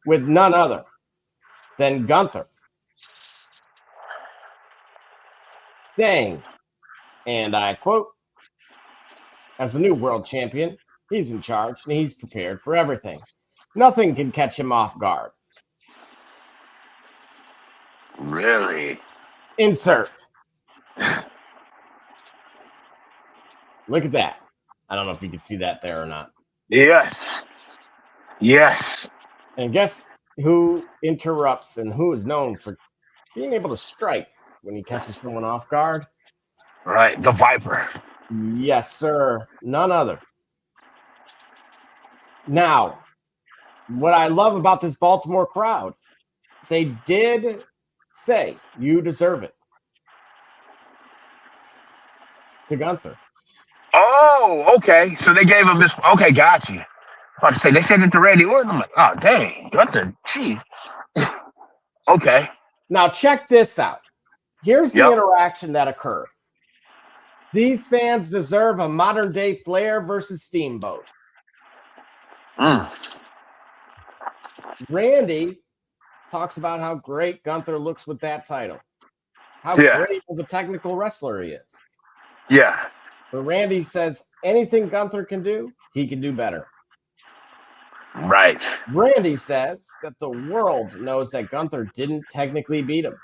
with none other than Gunther saying, and I quote, "As the new world champion, he's in charge and he's prepared for everything. Nothing can catch him off guard." Really? Insert. Look at that. I don't know if you can see that there or not. Yes. Yes. And guess who interrupts and who is known for being able to strike when he catches someone off guard? Right. The Viper. Yes, sir. None other. Now, what I love about this Baltimore crowd, they did say, "You deserve it," to Gunther. Oh, okay. So they gave him this. Okay, got you. I was about to say, they said it to Randy Orton. I'm like, oh, dang. Gunther, jeez. Okay. Now, check this out. Here's the interaction that occurred. These fans deserve a modern-day Flair versus Steamboat. Randy talks about how great Gunther looks with that title. How great of a technical wrestler he is. Yeah. But Randy says anything Gunther can do, he can do better. Right. Randy says that the world knows that Gunther didn't technically beat him,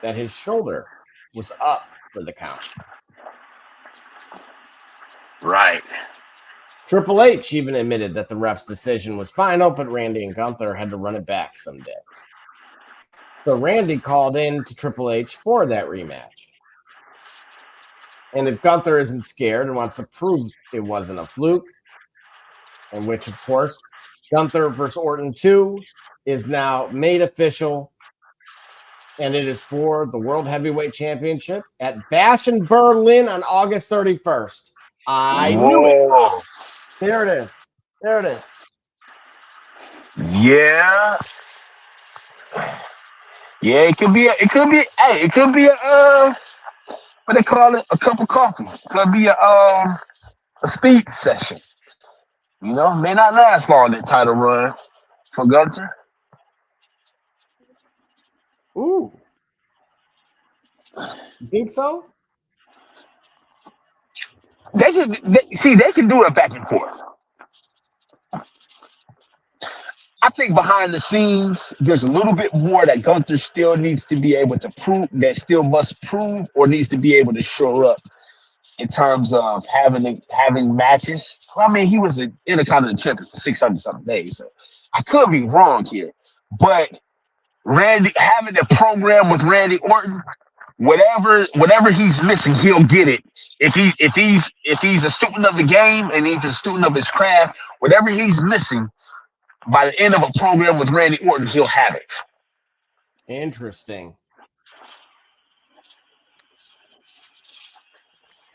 that his shoulder was up for the count. Right. Triple H even admitted that the ref's decision was final, but Randy and Gunther had to run it back someday. So Randy called in to Triple H for that rematch. And if Gunther isn't scared and wants to prove it wasn't a fluke, and which, of course, Gunther versus Orton 2 is now made official, and it is for the World Heavyweight Championship at Bash in Berlin on August 31st. I knew it. There it is. There it is. Yeah. Yeah, it could be a what they call it, a cup of coffee. Could be a speed session. You know, may not last long, that title run for Gunther. Ooh. You think so? They can do it back and forth. I think behind the scenes, there's a little bit more that Gunther still needs to be able to prove, that still must prove, or needs to be able to show up in terms of having matches. Well, I mean, he was an Intercontinental champion for 600 something days, so I could be wrong here. But Randy, having a program with Randy Orton, whatever he's missing, he'll get it. If he's a student of the game and he's a student of his craft, whatever he's missing, by the end of a program with Randy Orton, he'll have it. Interesting.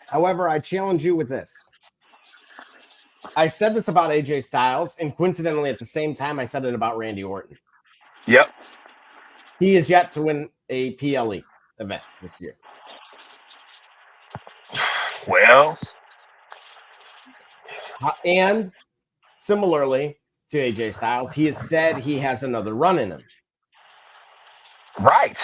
However, I challenge you with this. I said this about AJ Styles, and coincidentally, at the same time, I said it about Randy Orton. Yep. He is yet to win a PLE event this year. Well. And similarly to AJ Styles, he has said he has another run in him. Right.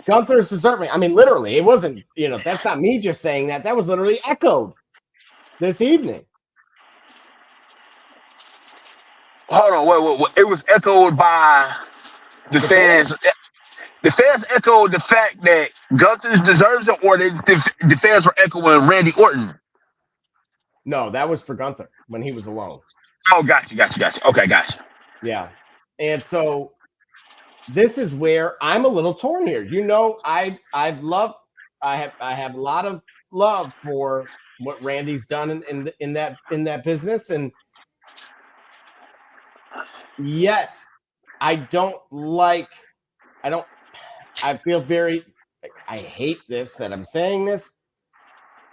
Gunther's deserving. I mean, literally, it wasn't, that's not me just saying that. That was literally echoed this evening. Hold on, wait. It was echoed by the fans. The fans echoed the fact that Gunther deserves it, or the fans were echoing Randy Orton. No, that was for Gunther when he was alone. Oh, gotcha. Okay, gotcha. Yeah. And so this is where I'm a little torn here. I have a lot of love for what Randy's done in that business, and yet I I feel I hate this that I'm saying this.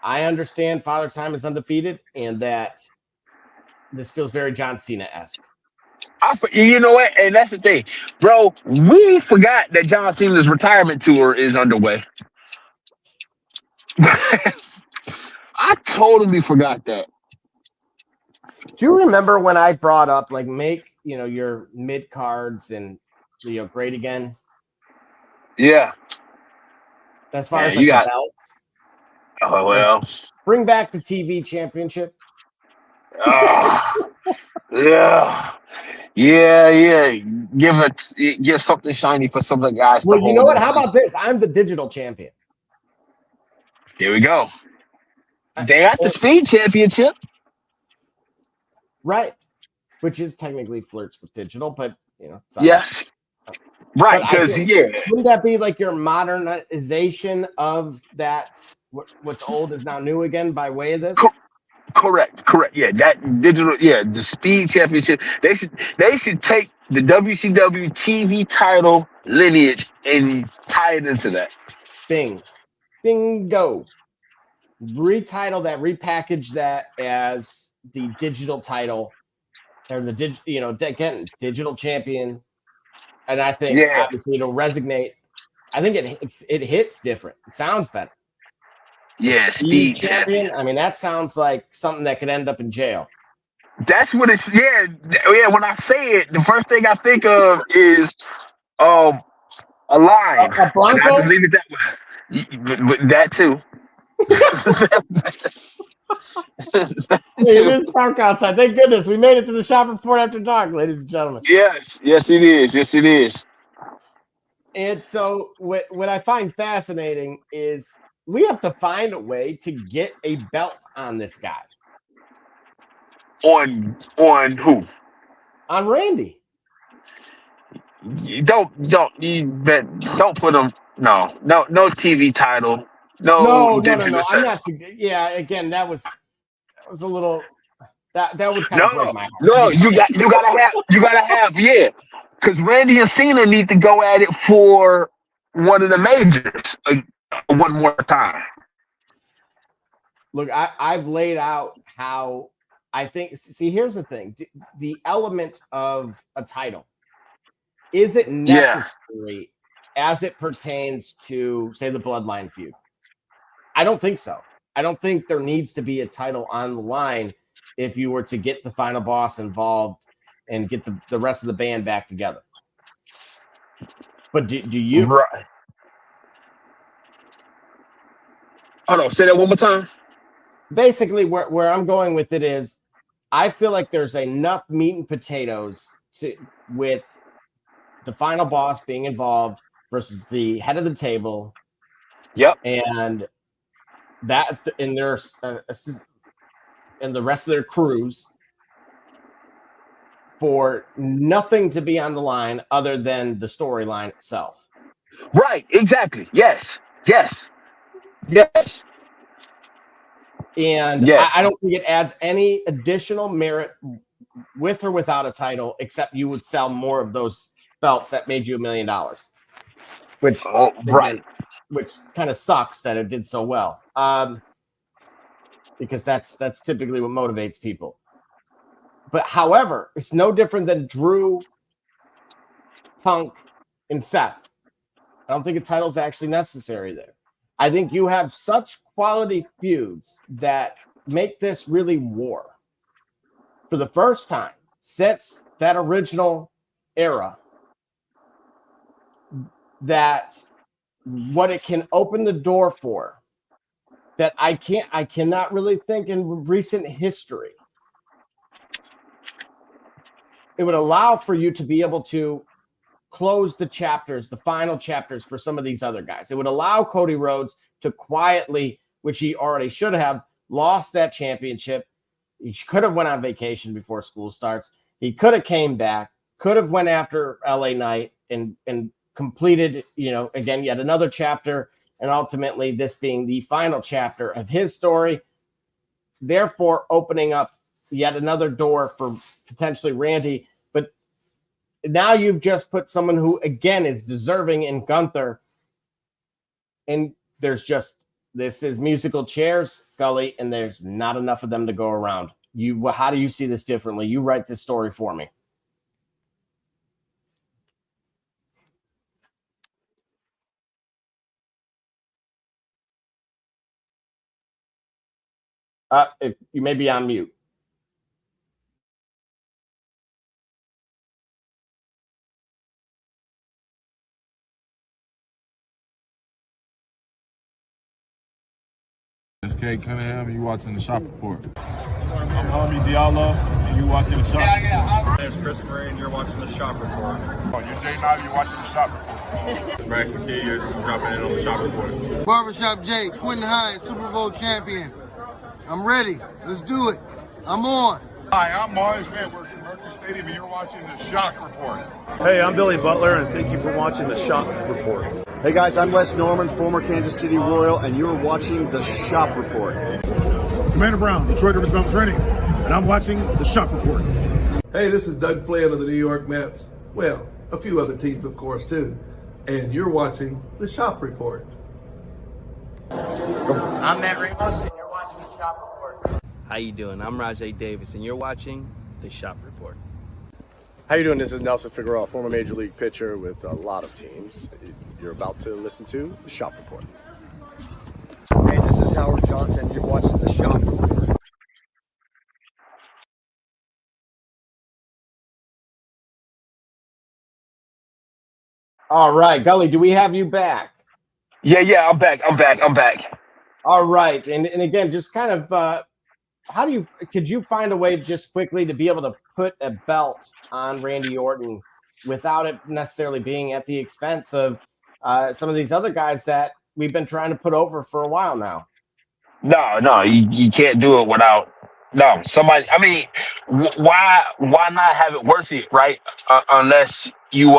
I understand Father Time is undefeated and that this feels very John Cena-esque. You know what? And that's the thing, bro. We forgot that John Cena's retirement tour is underway. I totally forgot that. Do you remember when I brought up like make your mid cards and great again? Yeah. As far as like the belts. Oh well. Bring back the TV championship. Yeah. Give something shiny for some of the guys. Well, you know what? How about this? I'm the digital champion. Here we go. They got the speed championship. Right. Which is technically flirts with digital, but yeah. Right, because wouldn't that be like your modernization of that? What's old is now new again by way of this. Correct. Yeah, that digital. Yeah, the speed championship. They should take the WCW TV title lineage and tie it into that. Bingo. Retitle that, repackage that as the digital title, or the digital champion. And I think obviously it'll resonate. I think it hits different. It sounds better. Yeah, speed champion. I mean, that sounds like something that could end up in jail. That's what it's. Yeah. When I say it, the first thing I think of is a line. A Bronco. I just leave it that way. But that too. It is dark outside. Thank goodness we made it to the shop report after dark, ladies and gentlemen. Yes, it is. And so what I find fascinating is we have to find a way to get a belt on this guy. On who? On Randy. Don't put him. No TV title. No. I'm not. Yeah, again, that was a little. That would kind of break my heart. No, you gotta have. Yeah, because Randy and Cena need to go at it for one of the majors one more time. Look, I've laid out how I think. See, here's the thing: the element of a title, is it necessary as it pertains to, say, the Bloodline feud? I don't think so. I don't think there needs to be a title on the line if you were to get the final boss involved and get the rest of the band back together. But do you? Right. Hold on, say that one more time. Basically, where I'm going with it is, I feel like there's enough meat and potatoes with the final boss being involved versus the head of the table. Yep. And that in their and the rest of their crews, for nothing to be on the line other than the storyline itself. Right, exactly. Yes. And I don't think it adds any additional merit with or without a title, except you would sell more of those belts that made you $1 million. Which which kind of sucks that it did so well. Because that's typically what motivates people. But however, it's no different than Drew, Punk, and Seth. I don't think a title is actually necessary there. I think you have such quality feuds that make this really war. For the first time since that original era, that what it can open the door for, that I cannot really think in recent history. It would allow for you to be able to close the chapters, the final chapters for some of these other guys. It would allow Cody Rhodes to quietly, which he already should have, lost that championship. He could have went on vacation before school starts. He could have came back, could have went after LA Knight and completed, again, yet another chapter. And ultimately this being the final chapter of his story, therefore opening up yet another door for potentially Randy. But now you've just put someone who, again, is deserving in Gunther And this is musical chairs, Gully, and there's not enough of them to go around. How do you see this differently? You write this story for me. You may be on mute. SK Cunningham, you watching the Shop Report. I'm Army Diallo, and you watching the Shop Report. My name's Chris Murray, and you're watching the Shop Report. Oh, you're Jay Knight, you're watching the Shop Report. Max McKee, you're dropping in on the Shop Report. Barbershop Jay, Quentin Hines, Super Bowl champion. I'm ready. Let's do it. I'm on. Hi, I'm Mars Edwards from Mercury Stadium, and you're watching the Shock Report. Hey, I'm Billy Butler, and thank you for watching the Shop Report. Hey guys, I'm Les Norman, former Kansas City Royal, and you're watching the Shop Report. Commander Brown, Detroit Rivers Mountain Training, and I'm watching the Shop Report. Hey, this is Doug Flynn of the New York Mets. Well, a few other teams, of course, too. And you're watching the Shop Report. I'm Matt Ramos, and you're watching the Shop Report. How you doing? I'm Rajay Davis, and you're watching the Shop Report. How you doing? This is Nelson Figueroa, former Major League pitcher with a lot of teams. You're about to listen to the Shop Report. Hey, this is Howard Johnson. You're watching the Shop Report. All right, Gully, do we have you back? Yeah, I'm back. All right. And again, just kind of could you find a way just quickly to be able to put a belt on Randy Orton without it necessarily being at the expense of some of these other guys that we've been trying to put over for a while now? No, you can't do it without somebody. I mean, why not have it worth it, right? Unless you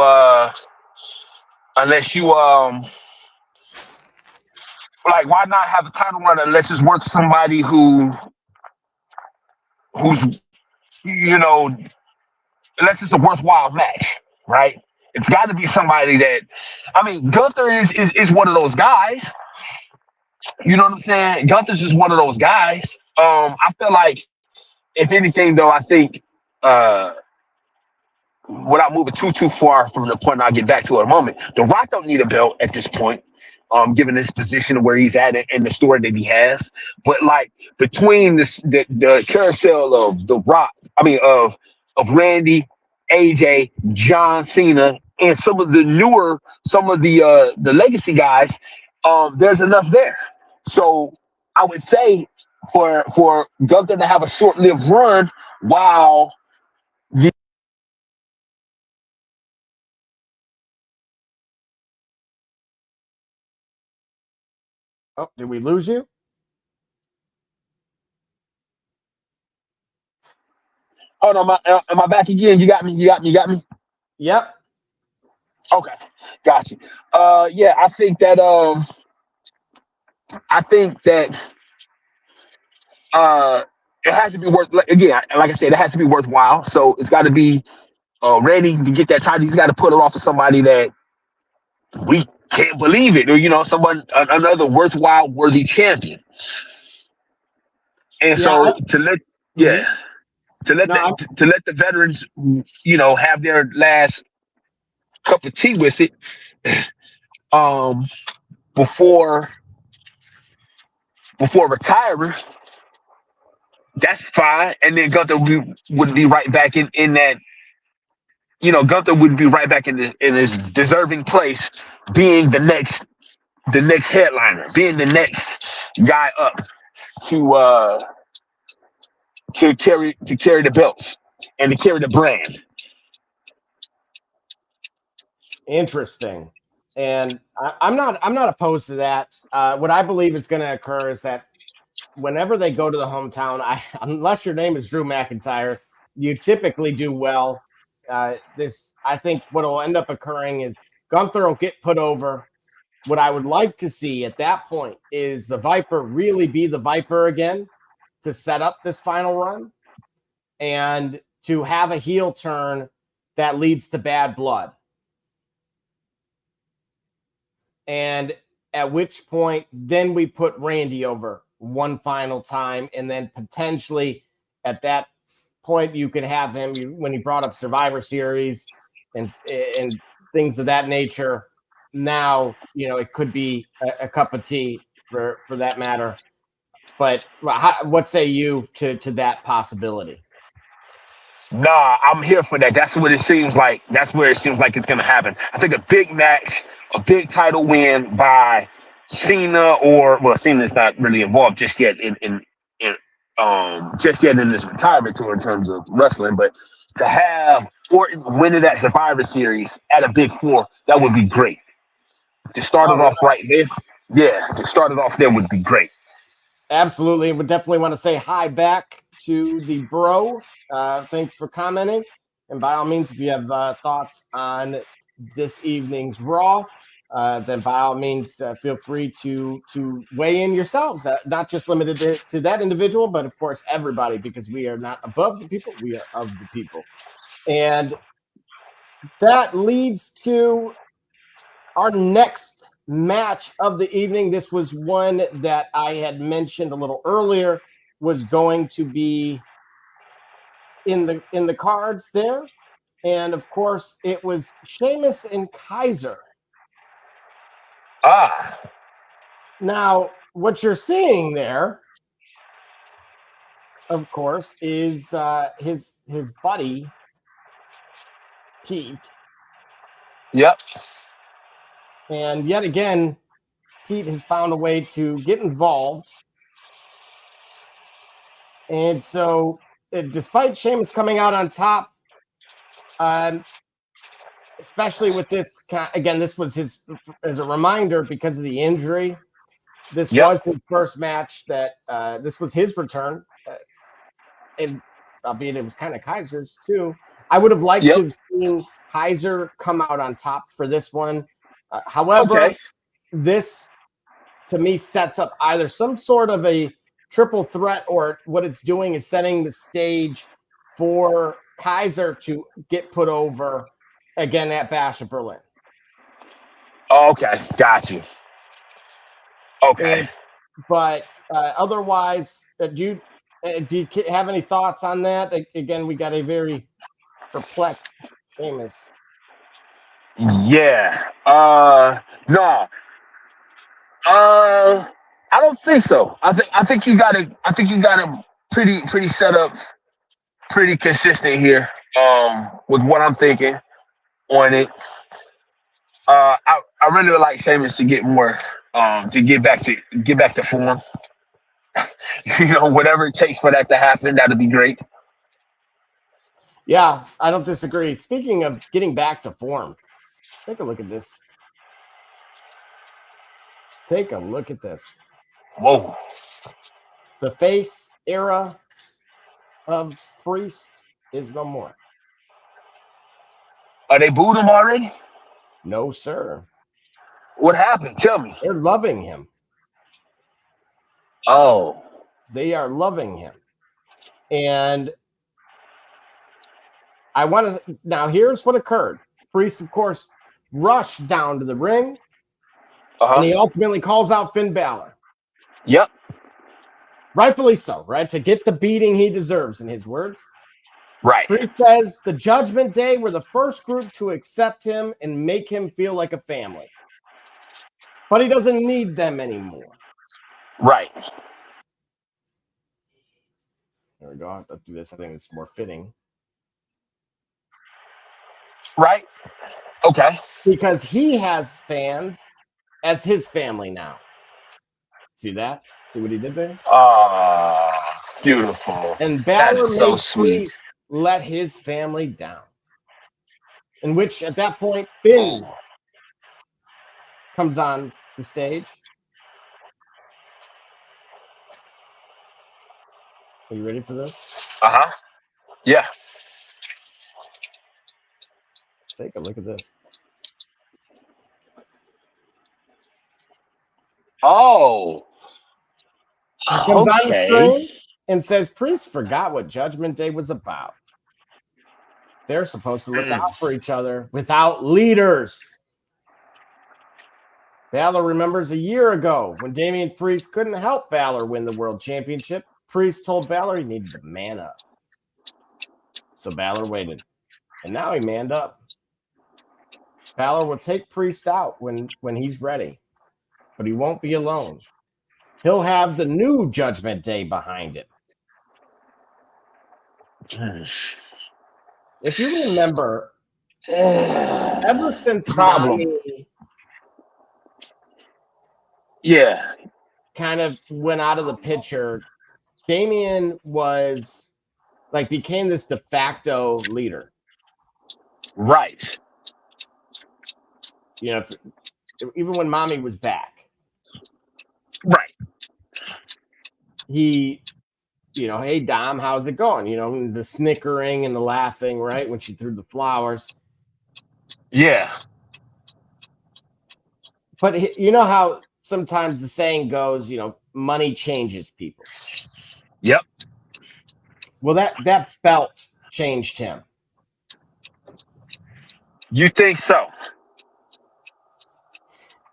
like, why not have a title run unless it's worth somebody who's unless it's a worthwhile match, right? It's got to be somebody that, I mean, Gunther is one of those guys. You know what I'm saying? Gunther's just one of those guys. I feel like, if anything, though, I think without moving too far from the point I'll get back to in a moment, The Rock don't need a belt at this point, given his position where he's at and the story that he has. But like between the carousel of The Rock, of Randy, AJ, John Cena, and some of the legacy guys, there's enough there. So I would say for Gunther to have a short-lived run while Oh, did we lose you? Oh no, am I back again? You got me. Yep. Okay, got you. Yeah, I think that it has to be like I said, it has to be worthwhile. So it's got to be Randy to get that title. He's got to put it off of somebody that we can't believe it, or another worthwhile, worthy champion. And to let the veterans, have their last cup of tea with it, before retiring, that's fine. And then Gunther would be right back in that. Gunther would be right back in his deserving place, being the next headliner, being the next guy up to carry the belts and to carry the brand. Interesting. And I'm not opposed to that. What I believe is going to occur is that whenever they go to the hometown, unless your name is Drew McIntyre, you typically do well. I think what will end up occurring is Gunther will get put over. What I would like to see at that point is the Viper really be the Viper again to set up this final run and to have a heel turn that leads to bad blood. And at which point then we put Randy over one final time, and then potentially at that point you could have him when he brought up Survivor Series and things of that nature. Now, it could be a cup of tea for that matter. But what say you to that possibility? Nah, I'm here for that. That's what it seems like. That's where it seems like it's going to happen. I think a big match, a big title win by Cena, Cena's not really involved just yet in this retirement tour in terms of wrestling, but to have Orton winning that Survivor Series at a big four, that would be great. To start it off right there, to start it off there would be great. Absolutely. Would definitely want to say hi back to the bro. Thanks for commenting. And by all means, if you have thoughts on this evening's Raw, then by all means, feel free to weigh in yourselves. Not just limited to that individual, but of course, everybody, because we are not above the people. We are of the people. And that leads to our next match of the evening. This was one that I had mentioned a little earlier was going to be in the cards there, and of course it was Sheamus and Kaiser. Now what you're seeing there, of course, is his buddy Pete. Yep. And yet again, Pete has found a way to get involved. And so, despite Sheamus coming out on top, especially with this, again, this was as a reminder because of the injury. This was his first match this was his return. And albeit it was kind of Kaiser's too. I would have liked to have seen Kaiser come out on top for this one. However, this to me sets up either some sort of a triple threat, or what it's doing is setting the stage for Kaiser to get put over again at Bash of Berlin. Okay, got you. Okay. But otherwise, do you have any thoughts on that? Again, we got a very perplexed Sheamus. Yeah. No. I don't think so. I think you got it pretty set up, pretty consistent here. With what I'm thinking on it. I really would like Sheamus to get more, to get back to form. Whatever it takes for that to happen, that'd be great. Yeah, I don't disagree. Speaking of getting back to form, take a look at this. Take a look at this. Whoa. The face era of Priest is no more. Are they booed him already? No, sir. What happened? Tell me. They're loving him. Oh. They are loving him. And I want to now here's what occurred. Priest, of course, rushed down to the ring. And he ultimately calls out Finn Balor. Yep. Rightfully so, right? To get the beating he deserves, in his words. Right. Priest says the Judgment Day were the first group to accept him and make him feel like a family. But he doesn't need them anymore. Right. There we go. I'll do this. I think it's more fitting. Right. Okay. Because he has fans as his family now. See that? See what he did there? Beautiful. And Balor so made sweet. Priest let his family down. In which, at that point, Finn comes on the stage. Are you ready for this? Yeah. Take a look at this. Oh. He comes on the screen and says, Priest forgot what Judgment Day was about. They're supposed to look out for each other without leaders. Balor remembers a year ago when Damian Priest couldn't help Balor win the world championship. Priest told Balor he needed to man up. So Balor waited. And now he manned up. Balor will take Priest out when he's ready. But he won't be alone. He'll have the new Judgment Day behind him. If you remember, ever since Mommy kind of went out of the picture, Damian was like became this de facto leader. Right. You know, even when Mommy was back. Right. He, you know, hey, Dom, how's it going? You know, the snickering and the laughing, right? When she threw the flowers. Yeah. But you know how sometimes the saying goes, you know, money changes people. Yep. Well, that belt changed him. You think so?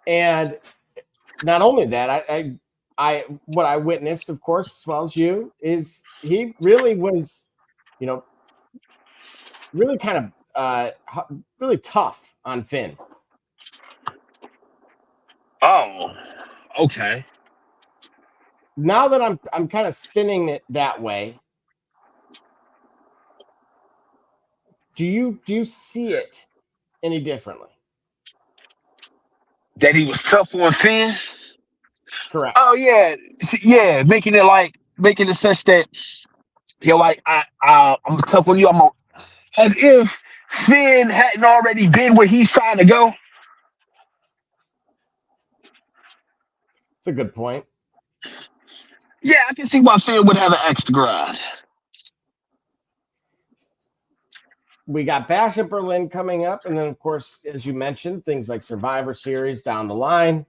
And not only that, I what I witnessed, of course, as well as you, is he really was, you know, really kind of really tough on Finn. Oh, okay. Now that I'm kind of spinning it that way, do you see it any differently? That he was tough on Finn? Correct. Oh yeah, yeah, making it such that you're like I'm tough on you. As if Finn hadn't already been where he's trying to go. It's a good point. Yeah, I can see why Finn would have an extra garage. We got Bash at Berlin coming up, and then of course, as you mentioned, things like Survivor Series down the line.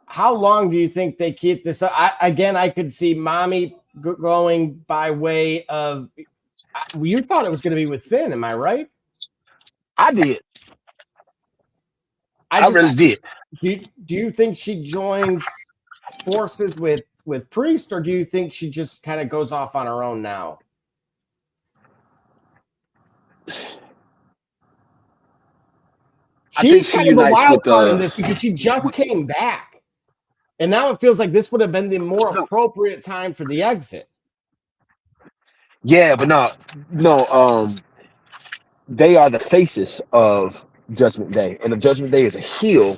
How long do you think they keep this up? I could see Mommy going by way of. You thought it was going to be with Finn, am I right? I did. I really did. Do you think she joins forces with Priest, or do you think she just kind of goes off on her own now? She's kind of the wild card in this because she just came back. And now it feels like this would have been the more appropriate time for the exit. Yeah, but no, they are the faces of Judgment Day. And if Judgment Day is a heel,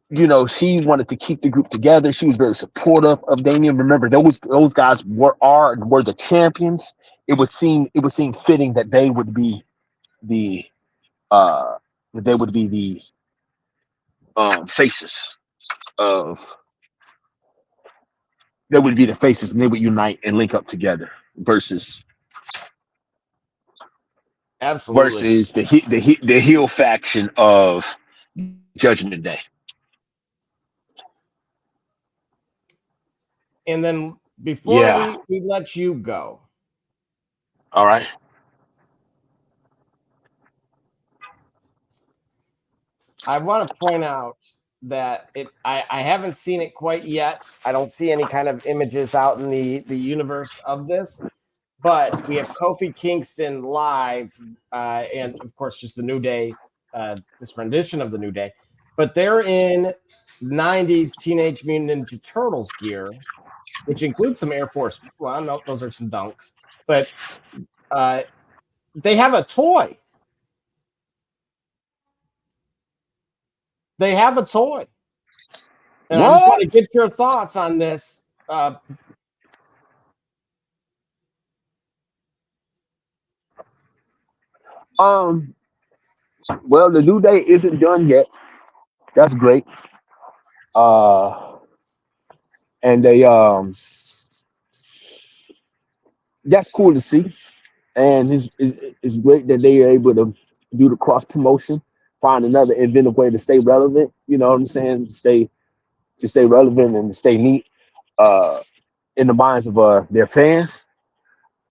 you know, she wanted to keep the group together. She was very supportive of Damian. Remember, those guys were the champions. It would seem fitting that they would be the faces of. They would be the faces, and they would unite and link up together versus absolutely the heel faction of Judgment Day. And then before we let you go, all right, I want to point out that I haven't seen it quite yet. I don't see any kind of images out in the universe of this, but we have Kofi Kingston live, and of course just the New Day, this rendition of the New Day, but they're in 90s Teenage Mutant Ninja Turtles gear, which includes some Air Force. Well, no, those are some dunks, but they have a toy. They have a toy. And I just want to get your thoughts on this. Well, the New Day isn't done yet. That's great. And they that's cool to see. And it's great that they are able to do the cross promotion, find another inventive way to stay relevant. You know what I'm saying? To stay relevant and to stay neat in the minds of their fans.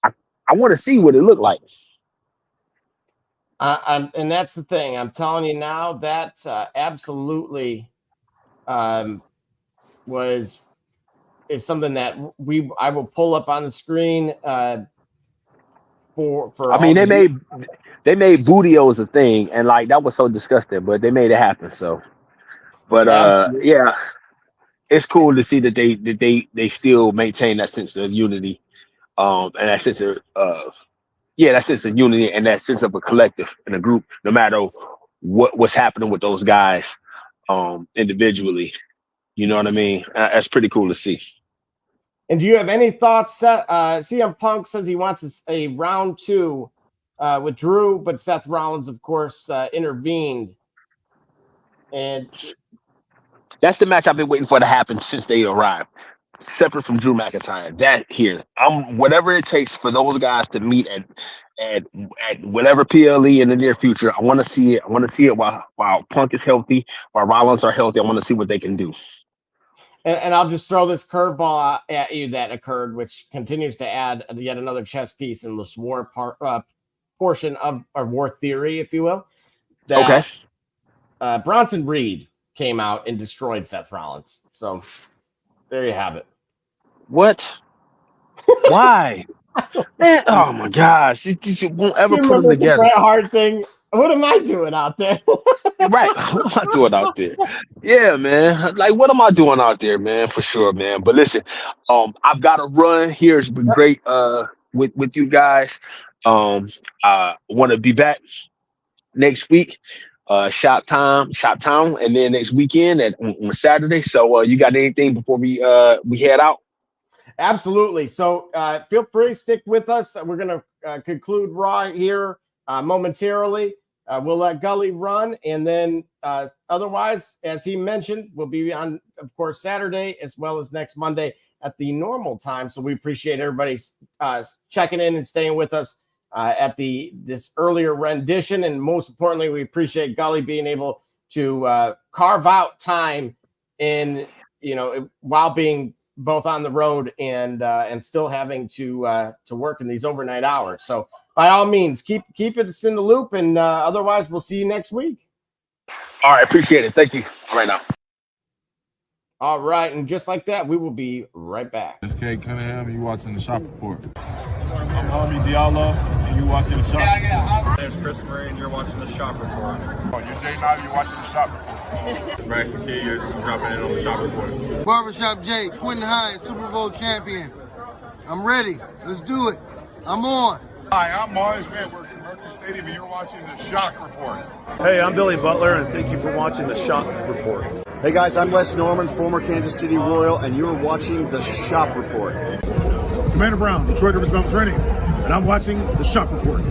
I want to see what it looked like. And that's the thing. I'm telling you now that absolutely is something that I will pull up on the screen for I all mean, the they made Bootios a thing, and like that was so disgusting, but they made it happen. So, but absolutely. yeah, it's cool to see that they still maintain that sense of unity, and that sense of that sense of unity and that sense of a collective and a group, no matter what's happening with those guys, individually. You know what I mean? That's pretty cool to see. And do you have any thoughts? CM Punk says he wants a round 2 with Drew, but Seth Rollins, of course, intervened. And that's the match I've been waiting for to happen since they arrived. Separate from Drew McIntyre, that here, whatever it takes for those guys to meet at whatever PLE in the near future. I want to see it. I want to see it while Punk is healthy, while Rollins are healthy. I want to see what they can do. And I'll just throw this curveball at you that occurred, which continues to add yet another chess piece in this war portion of our war theory, if you will. That Bronson Reed came out and destroyed Seth Rollins. So there you have it. What? Why? Man, oh my gosh! You won't ever put them together. The Bret Hart thing. What am I doing out there? Right. What am I doing out there? Yeah, man. Like, what am I doing out there, man? For sure, man. But listen, I've got to run here. It's been great with you guys. I want to be back next week. Shop town, and then next weekend on Saturday. So you got anything before we head out? Absolutely. So feel free to stick with us. We're going to conclude Raw here momentarily. We'll let Gully run. And then otherwise, as he mentioned, we'll be on, of course, Saturday as well as next Monday at the normal time. So we appreciate everybody checking in and staying with us at this earlier rendition. And most importantly, we appreciate Gully being able to carve out time while being both on the road and still having to work in these overnight hours. So by all means, keep us in the loop, and otherwise we'll see you next week. All right, appreciate it. Thank you. All right now. All right, and just like that, we will be right back. It's Kate Cunningham, and you watching the Shop Report. I'm Army Diallo, and you watching the Shop Report. My name's Chris Murray, and you're watching the Shop Report. Oh, you're Jay Knight, you're watching the Shop Report. Bryson Key, you're dropping in on the Shop Report. Barbershop Jay, Quentin Hines, Super Bowl champion. I'm ready. Let's do it. I'm on. Hi, I'm Mars Edwards from Mercury Stadium, and you're watching the Shock Report. Hey, I'm Billy Butler, and thank you for watching the Shop Report. Hey guys, I'm Les Norman, former Kansas City Royal, and you're watching the Shop Report. Commander Brown, Detroit Rivers Mountain Training, and I'm watching the Shop Report.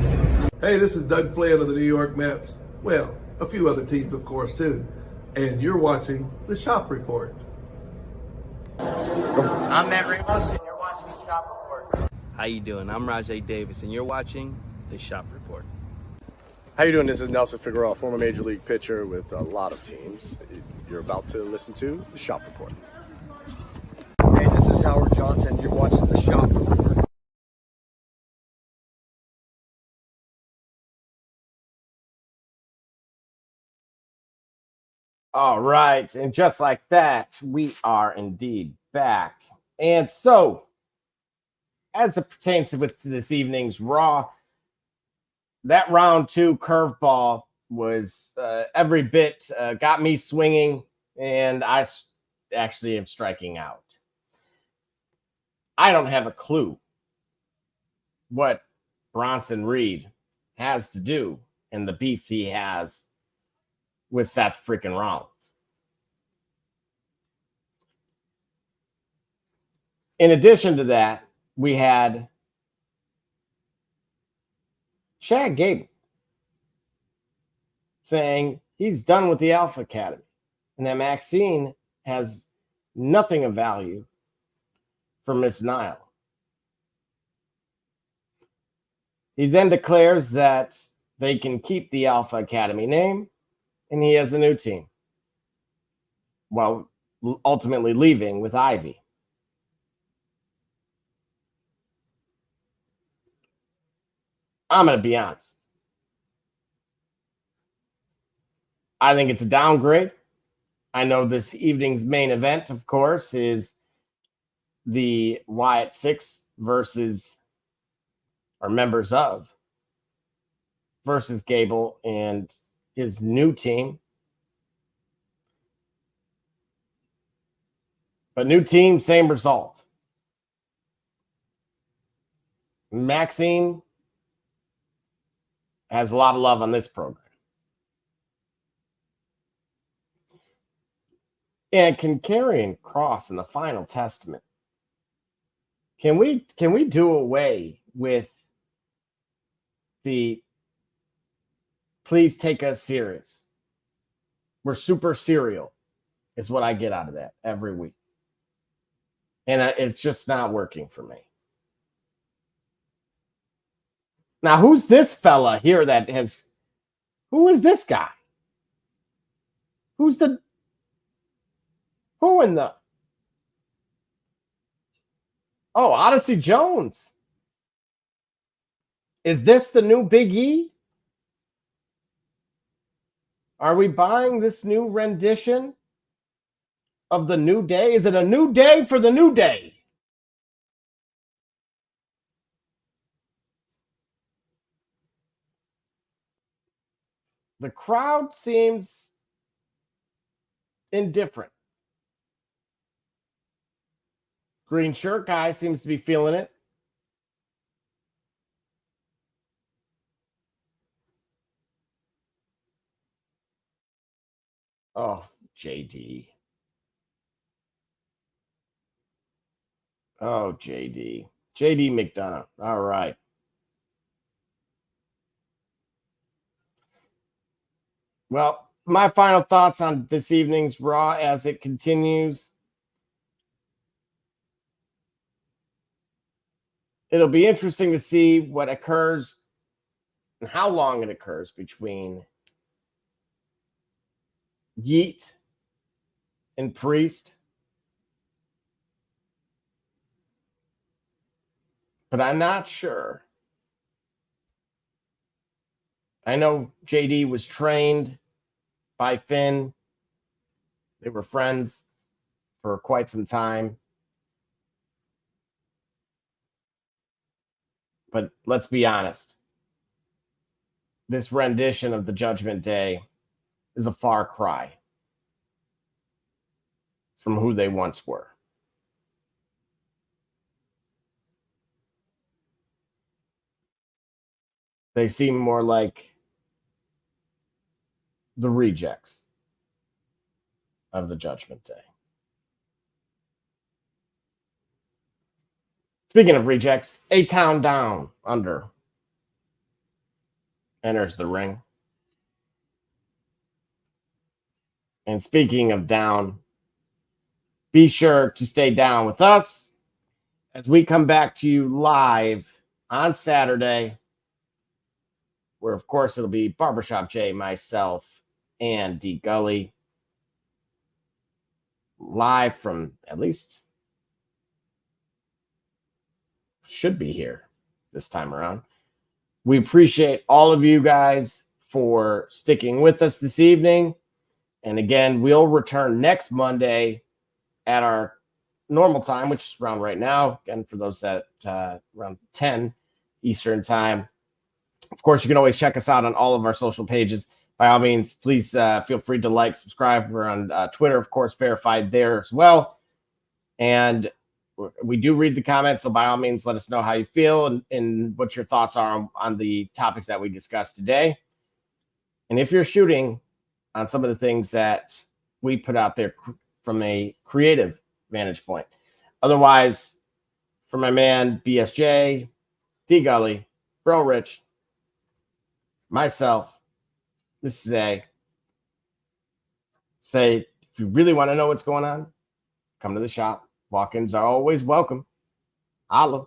Hey, this is Doug Flynn of the New York Mets. Well, a few other teams, of course, too. And you're watching the Shop Report. I'm Matt Ramos, and you're watching the Shop Report. How you doing? I'm Rajay Davis, and you're watching the Shop Report. How you doing? This is Nelson Figueroa, former Major League pitcher with a lot of teams. You're about to listen to the Shop Report. Hey, this is Howard Johnson. You're watching the Shop Report. All right, and just like that, we are indeed back. And so, as it pertains to this evening's Raw, that round 2 curveball was every bit got me swinging, and I actually am striking out. I don't have a clue what Bronson Reed has to do in the beef he has with Seth freaking Rollins. In addition to that, we had Chad Gable saying he's done with the Alpha Academy and that Maxine has nothing of value for Miss Nile. He then declares that they can keep the Alpha Academy name and he has a new team while ultimately leaving with Ivy. I'm going to be honest. I think it's a downgrade. I know this evening's main event, of course, is the Wyatt Six versus, or members of, versus Gable and his new team. But new team, same result. Maxine has a lot of love on this program. And can Karrion Kross in the Final Testament? Can we do away with the please take us serious? We're super serial is what I get out of that every week. And it's just not working for me. Now, who's this fella here that has... Who is this guy? Who in the... Oh, Odyssey Jones. Is this the new Big E? Are we buying this new rendition of the New Day? Is it a new day for the New Day? The crowd seems indifferent. Green shirt guy seems to be feeling it. Oh, JD. Oh, JD. JD McDonough. All right. Well, my final thoughts on this evening's Raw as it continues. It'll be interesting to see what occurs and how long it occurs between Yeet and Priest. But I'm not sure. I know JD was trained by Finn. They were friends for quite some time. But let's be honest. This rendition of the Judgment Day is a far cry from who they once were. They seem more like the rejects of the Judgment Day. Speaking of rejects, A-Town Down Under enters the ring. And speaking of down, be sure to stay down with us as we come back to you live on Saturday, where, of course, it'll be Barbershop Jay, myself, and D. Gully, live from, at least, should be here this time around. We appreciate all of you guys for sticking with us this evening. And again, we'll return next Monday at our normal time, which is around right now. Again, for those that around 10 Eastern time. Of course, you can always check us out on all of our social pages. By all means, please feel free to like, subscribe. We're on Twitter, of course, verified there as well. And we do read the comments, so by all means, let us know how you feel and what your thoughts are on the topics that we discussed today. And if you're shooting on some of the things that we put out there from a creative vantage point. Otherwise, for my man, BSJ, D. Gully, Bro Rich, myself, this is A. Say, if you really want to know what's going on, come to the shop. Walk-ins are always welcome. Holla.